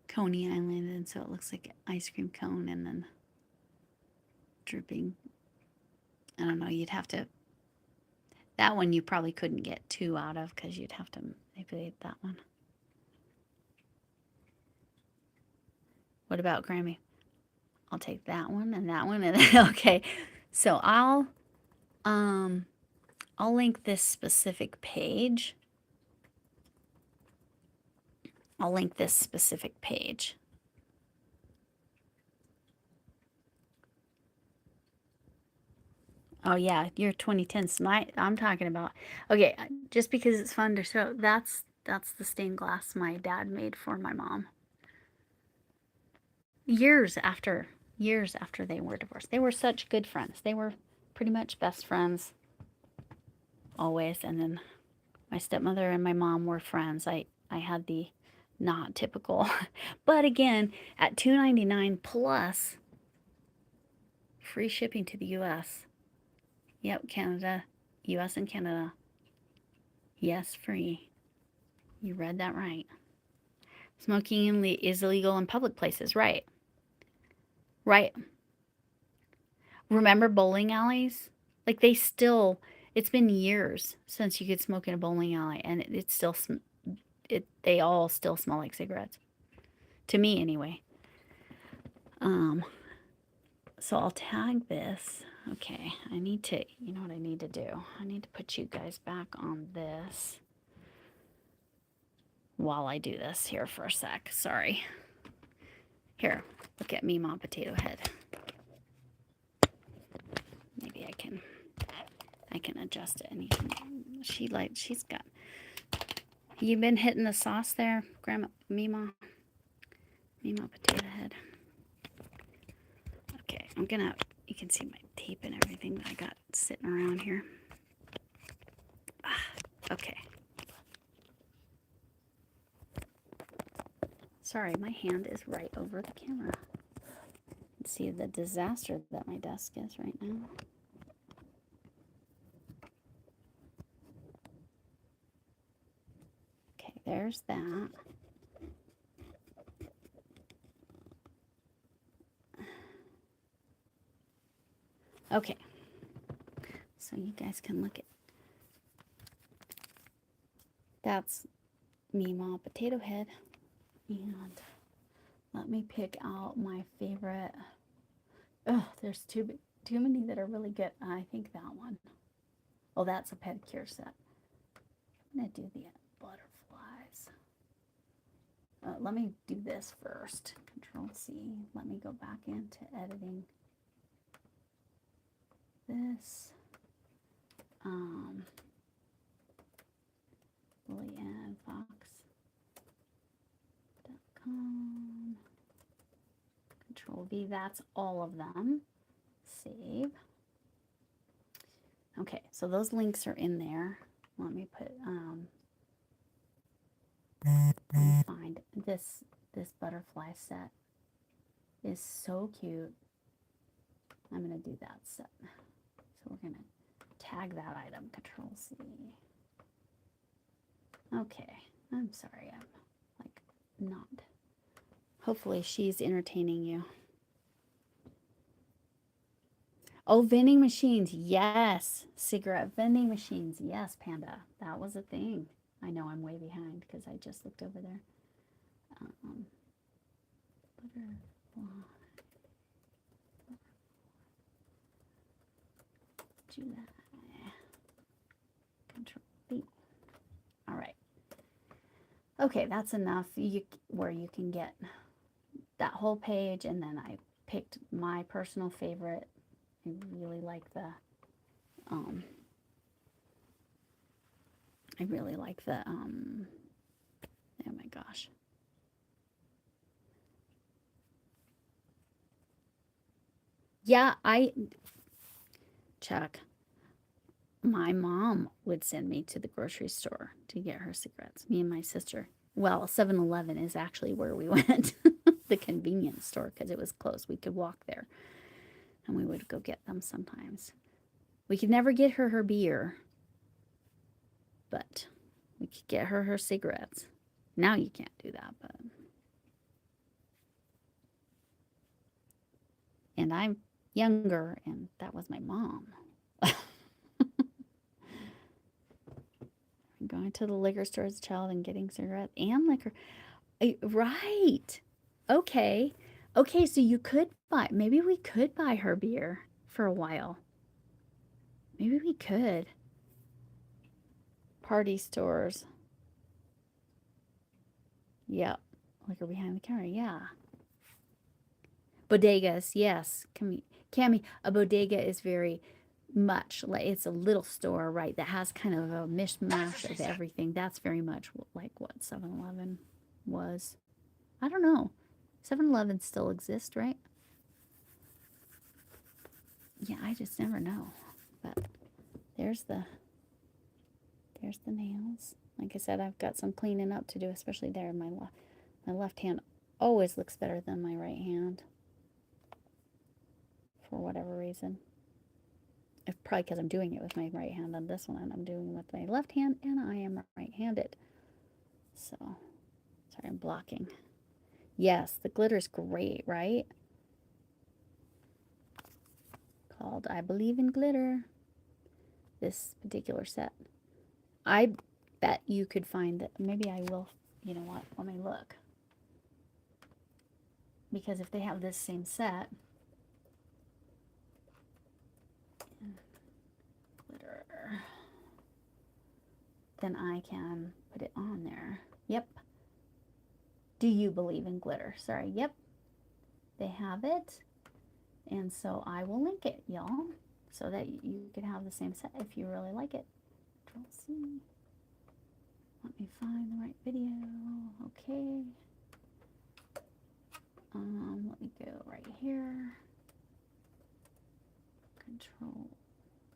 Coney Island, and so it looks like an ice cream cone and then dripping. I don't know, you'd have to, that one you probably couldn't get 2 out of because you'd have to manipulate that one. What about Grammy? I'll take that one and that one, and then, okay. So I'll link this specific page. I'll link this specific page. Oh yeah, your 2010s. I'm talking about. Okay, just because it's fun to show. That's the stained glass my dad made for my mom. Years after they were divorced. They were such good friends. They were pretty much best friends always. And then my stepmother and my mom were friends. I had the not typical, but again, at $2.99 plus free shipping to the US. Yep, Canada, US and Canada. Yes, free. You read that right. Smoking is illegal in public places, right? Right. Remember bowling alleys? Like it's been years since you could smoke in a bowling alley, and they all still smell like cigarettes. To me, anyway. So I'll tag this. Okay, I need to, you know what I need to do? I need to put you guys back on this while I do this here for a sec. Sorry. Here, look at me, Mom Potato Head. Maybe I can adjust it. And she's got. You been hitting the sauce there, Grandma Mima Potato Head. Okay, you can see my tape and everything that I got sitting around here. Okay, Sorry, my hand is right over the camera. See the disaster that my desk is right now. Okay, there's that. Okay, so you guys can look at, that's Mima Potato Head. And let me pick out my favorite. Oh, there's too many that are really good. I think that one. Oh, that's a pedicure set. I'm gonna do the butterflies. Let me do this first. Control C. Let me go back into editing this. LillianFox.com. Control V. That's all of them. Save. Okay, so those links are in there. Let me put let me find this butterfly set is so cute. I'm gonna do that set. So we're gonna tag that item, Control C. Okay, I'm sorry, I'm like not. Hopefully she's entertaining you. Oh, vending machines, yes. Cigarette vending machines, yes, Panda. That was a thing. I know I'm way behind because I just looked over there. Butterfly. July. Control B. All right. Okay, that's enough. Where you can get that whole page, and then I picked my personal favorite. I really like the oh my gosh. Yeah, Chuck, my mom would send me to the grocery store to get her cigarettes, me and my sister. Well, 7-Eleven is actually where we went, the convenience store, because it was close. We could walk there, and we would go get them sometimes. We could never get her beer, but we could get her cigarettes. Now you can't do that, but... And I'm younger, and that was my mom. Going to the liquor store as a child and getting cigarettes and liquor. Right. Okay. Okay, so you could buy, maybe we could buy her beer for a while. Maybe we could. Party stores. Yep. Liquor behind the counter, yeah. Bodegas, yes. Camille, a bodega is very much like, it's a little store, right, that has kind of a mishmash of everything. That's very much like what 7-Eleven was. I don't know. 7-Eleven still exists, right? Yeah, I just never know. But there's the nails. Like I said, I've got some cleaning up to do, especially there. My left hand always looks better than my right hand for whatever reason. Probably because I'm doing it with my right hand on this one, and I'm doing it with my left hand, and I am right-handed. So, sorry, I'm blocking. Yes, the glitter's great, right? Called I Believe in Glitter. This particular set. I bet you could find that. Maybe I will. You know what? Let me look. Because if they have this same set, glitter, then I can put it on there. Yep. Do you believe in glitter? Sorry. Yep. They have it. And so I will link it, y'all, so that you can have the same set if you really like it. Control C. Let me find the right video. Okay. Let me go right here. Control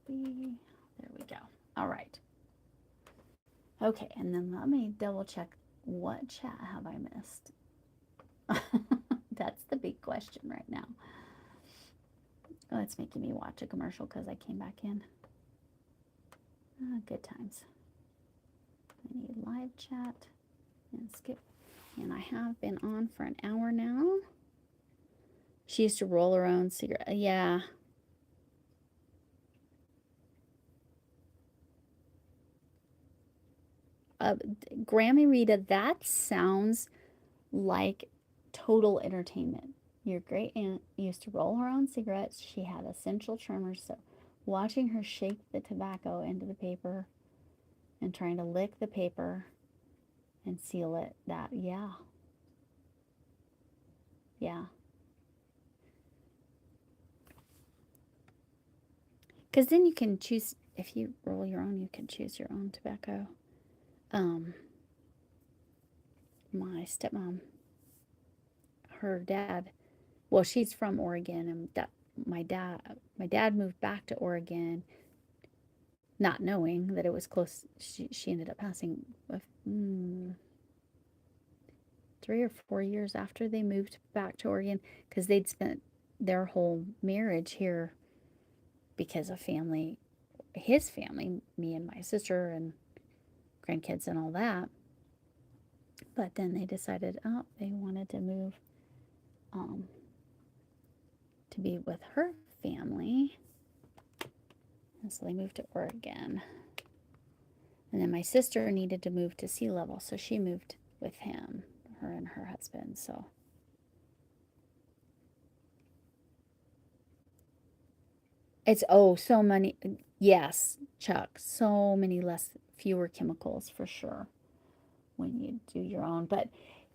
B. There we go. All right. Okay, and then let me double check what chat have I missed. That's the big question right now. Oh, it's making me watch a commercial because I came back in. Good times. I need live chat and skip. And I have been on for an hour now. She used to roll her own cigarette. Yeah. Grammy Rita, that sounds like total entertainment. Your great aunt used to roll her own cigarettes. She had essential tremors, so watching her shake the tobacco into the paper and trying to lick the paper and seal it, that, yeah. Yeah. Because then you can choose, if you roll your own, you can choose your own tobacco. My stepmom, her dad, well, she's from Oregon, and my dad moved back to Oregon, not knowing that it was close. She ended up passing 3 or 4 years after they moved back to Oregon, because they'd spent their whole marriage here because of family, his family, me and my sister and grandkids and all that. But then they decided, they wanted to move to be with her family. And so they moved to Oregon. And then my sister needed to move to sea level, so she moved with him, her and her husband. So it's, so many, yes, Chuck, so many fewer chemicals for sure when you do your own. But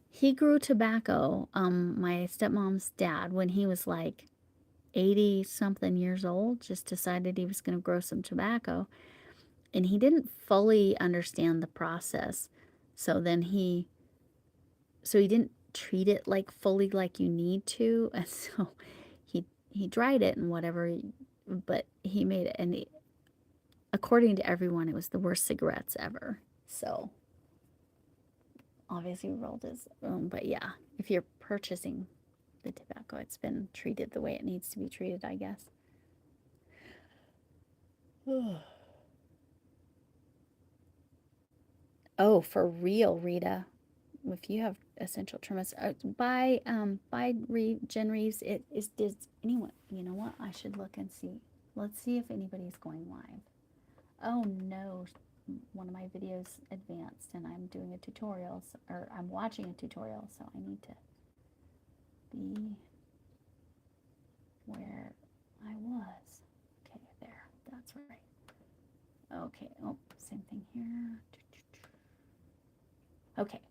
he grew tobacco, my stepmom's dad, when he was like 80 something years old, just decided he was going to grow some tobacco, and he didn't fully understand the process. So then he didn't treat it like fully like you need to. And so he dried it and whatever, but he made it, and according to everyone, it was the worst cigarettes ever. So obviously rolled his own. But yeah, if you're purchasing the tobacco, it's been treated the way it needs to be treated, I guess. Oh, for real, Rita. If you have essential tremors, by Jen Reeves. It is, does anyone, you know what? I should look and see. Let's see if anybody's going live. Oh no, one of my videos advanced and I'm doing a tutorial, or I'm watching a tutorial, so I need to be where I was. Okay, there, that's right. Okay, oh, same thing here. Okay,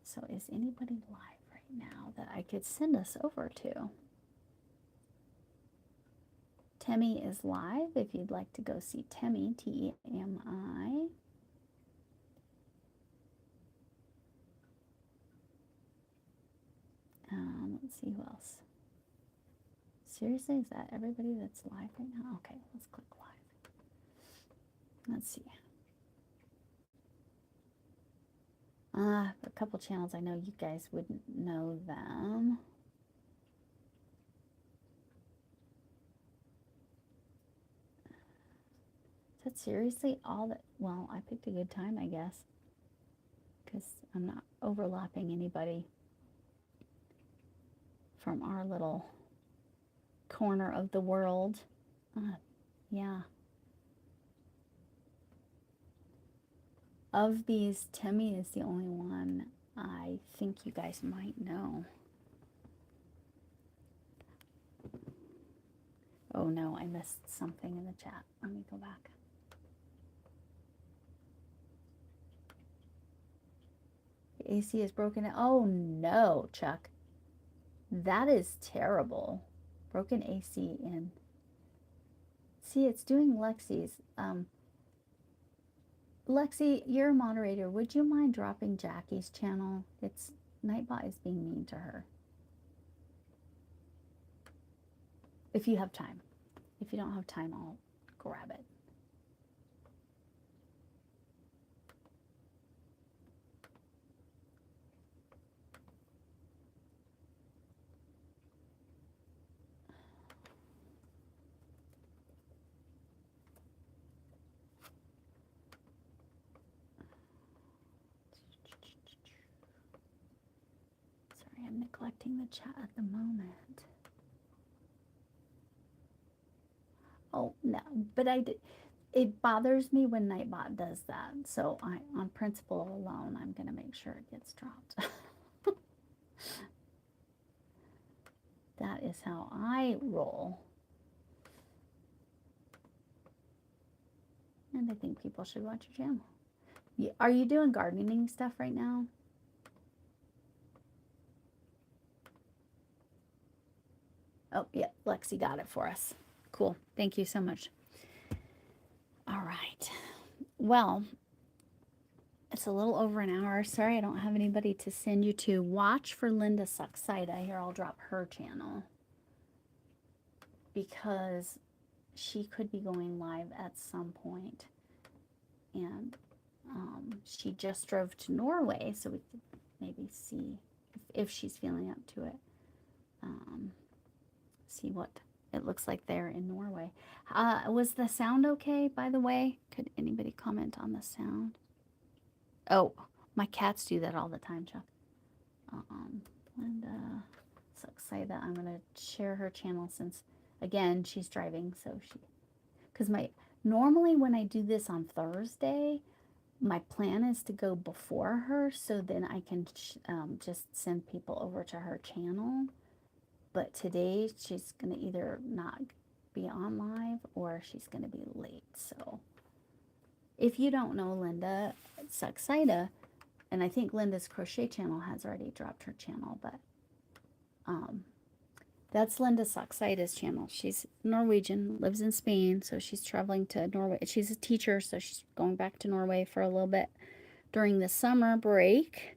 so is anybody live right now that I could send us over to? Temi is live if you'd like to go see Temi, T-E-M-I. Let's see who else. Seriously, is that everybody that's live right now? Okay, let's click live. Let's see. A couple channels, I know you guys wouldn't know them. Is that seriously all that? Well, I picked a good time, I guess, because I'm not overlapping anybody from our little corner of the world. Yeah. Of these, Temi is the only one I think you guys might know. Oh no, I missed something in the chat. Let me go back. The AC is broken. Oh no, Chuck. That is terrible. Broken AC in. See, it's doing Lexi's. Lexi, you're a moderator. Would you mind dropping Jackie's channel? It's Nightbot is being mean to her. If you have time. If you don't have time, I'll grab it. neglecting the chat at the moment. Oh, no, but I did. It bothers me when Nightbot does that. So on principle alone, I'm going to make sure it gets dropped. That is how I roll. And I think people should watch your channel. Are you doing gardening stuff right now? Oh, yeah, Lexi got it for us. Cool. Thank you so much. All right. Well, it's a little over an hour. Sorry, I don't have anybody to send you to. Watch for Linda Suxida. Here, I'll drop her channel because she could be going live at some point. And she just drove to Norway, so we could maybe see if she's feeling up to it. See what it looks like there in Norway. Was the sound okay, by the way? Could anybody comment on the sound? Oh, my cats do that all the time, Chuck. Linda Suxida. I'm going to share her channel since, again, she's driving, so she... Because normally when I do this on Thursday, my plan is to go before her, so then I can just send people over to her channel. But today she's going to either not be on live or she's going to be late. So if you don't know Linda Suxida, and I think Linda's crochet channel has already dropped her channel, but that's Linda Suxida's channel. She's Norwegian, lives in Spain, so she's traveling to Norway. She's a teacher, so she's going back to Norway for a little bit during the summer break.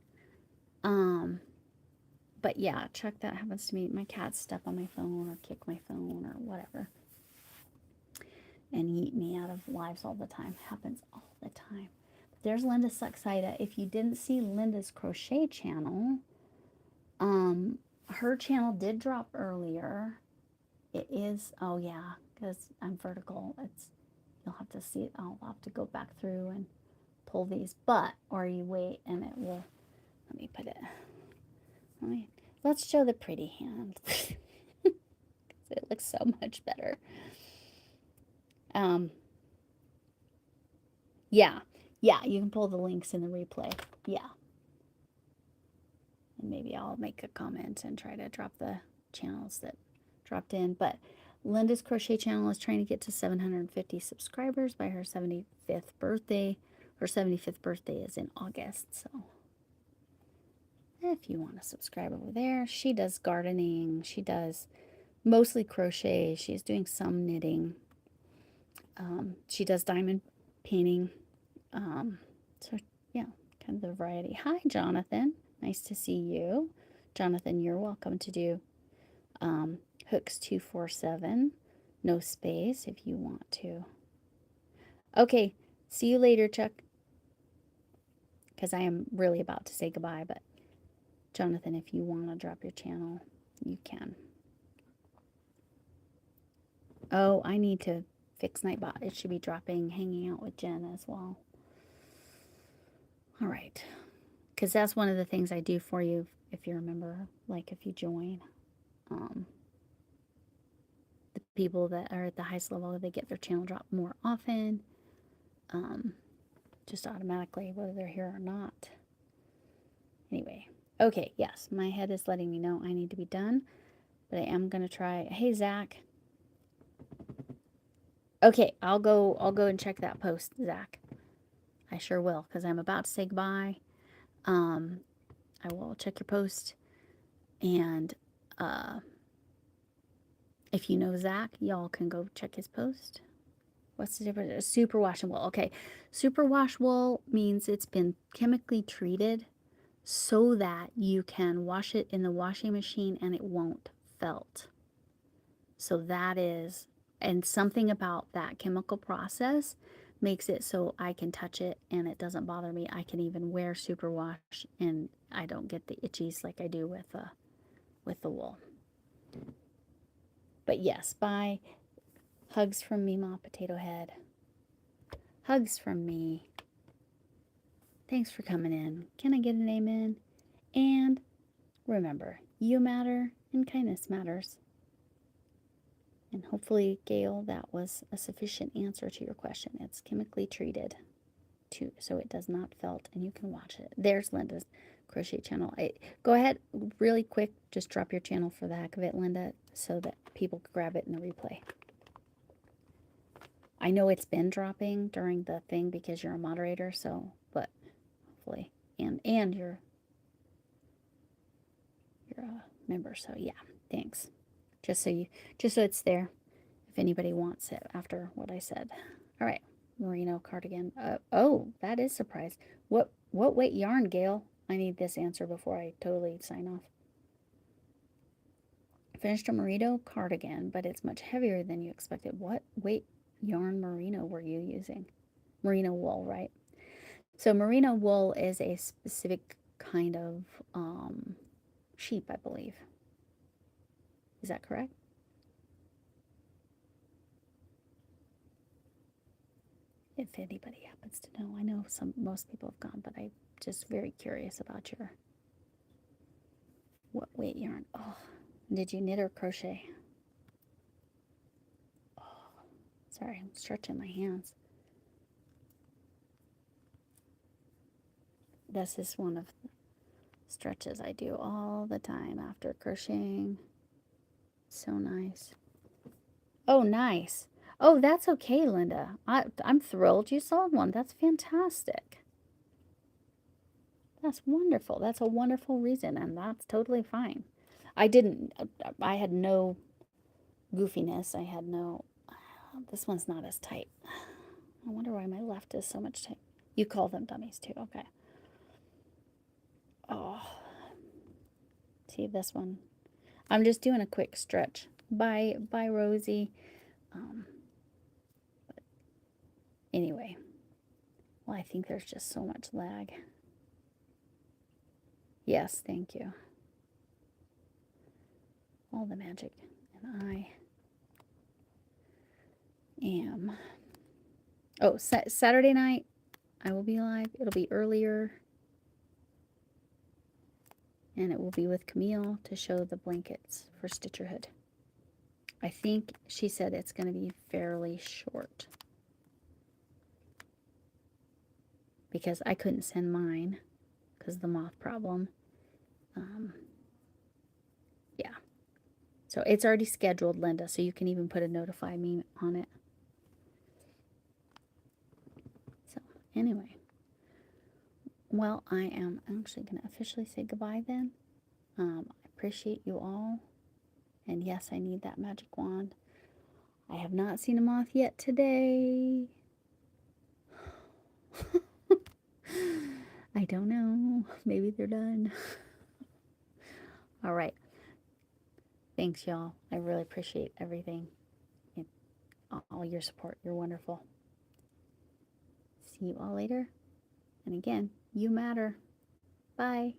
But yeah, Chuck, that happens to me. My cats step on my phone or kick my phone or whatever. And eat me out of lives all the time. Happens all the time. There's Linda Suxida. If you didn't see Linda's crochet channel, her channel did drop earlier. It is, oh yeah, because I'm vertical. You'll have to see it. I'll have to go back through and pull these. But, or you wait and it will, let me put it. Let's show the pretty hand. It looks so much better. Yeah, you can pull the links in the replay. Yeah. And maybe I'll make a comment and try to drop the channels that dropped in. But Linda's crochet channel is trying to get to 750 subscribers by her 75th birthday. Her 75th birthday is in August, so if you want to subscribe over there. She does gardening. She does mostly crochet. She's doing some knitting. She does diamond painting. So yeah, kind of a variety. Hi, Jonathan. Nice to see you. Jonathan, you're welcome to do hooks 247. No space if you want to. Okay, see you later, Chuck. Because I am really about to say goodbye, but Jonathan, if you want to drop your channel, you can. Oh, I need to fix Nightbot. It should be dropping Hanging Out with Jen as well. All right. Because that's one of the things I do for you, if you remember, like if you join. The people that are at the highest level, they get their channel dropped more often. Just automatically, whether they're here or not. Anyway. Okay, yes, my head is letting me know I need to be done, but I am going to try. Hey, Zach. Okay, I'll go and check that post, Zach. I sure will, because I'm about to say goodbye. I will check your post, and if you know Zach, y'all can go check his post. What's the difference? Super wash and wool. Okay, super wash wool means it's been chemically treated so that you can wash it in the washing machine and it won't felt. So that is, and something about that chemical process makes it so I can touch it and it doesn't bother me. I can even wear superwash and I don't get the itchies like I do with the wool. But yes, bye. Hugs from me, Ma Potato Head. Hugs from me. Thanks for coming in. Can I get an amen? And remember, you matter and kindness matters. And hopefully, Gail, that was a sufficient answer to your question. It's chemically treated too, so it does not felt, and you can watch it. There's Linda's crochet channel. Go ahead, really quick, just drop your channel for the heck of it, Linda, so that people can grab it in the replay. I know it's been dropping during the thing because you're a moderator, so, but hopefully, and you're a member, so yeah, thanks. Just so it's there if anybody wants it after what I said. All right, merino cardigan. Oh, that is a surprise. What weight yarn, Gail? I need this answer before I totally sign off. Finished a merino cardigan, but it's much heavier than you expected. What weight yarn merino were you using? Merino wool, right? So merino wool is a specific kind of sheep, I believe. Is that correct? If anybody happens to know. I know most people have gone, but I'm just very curious about your what weight yarn. Oh, did you knit or crochet? Oh, sorry, I'm stretching my hands. This is one of the stretches I do all the time after crocheting. So nice. Oh, nice. Oh, that's okay, Linda. I'm thrilled you saw one. That's fantastic. That's wonderful. That's a wonderful reason, and that's totally fine. I had no goofiness. I had no, this one's not as tight. I wonder why my left is so much tight. You call them dummies too, okay. Oh, see this one. I'm just doing a quick stretch. Bye, Rosie. But anyway, well, I think there's just so much lag. Yes, thank you. All the magic, and I am. Oh, Saturday night, I will be live. It'll be earlier. And it will be with Camille to show the blankets for Stitcherhood. I think she said it's going to be fairly short. Because I couldn't send mine because of the moth problem. Yeah. So it's already scheduled, Linda, so you can even put a notify me on it. So anyway. Well, I am actually going to officially say goodbye then. I appreciate you all. And yes, I need that magic wand. I have not seen a moth yet today. I don't know. Maybe they're done. All right. Thanks, y'all. I really appreciate everything. All your support. You're wonderful. See you all later. And again, you matter. Bye.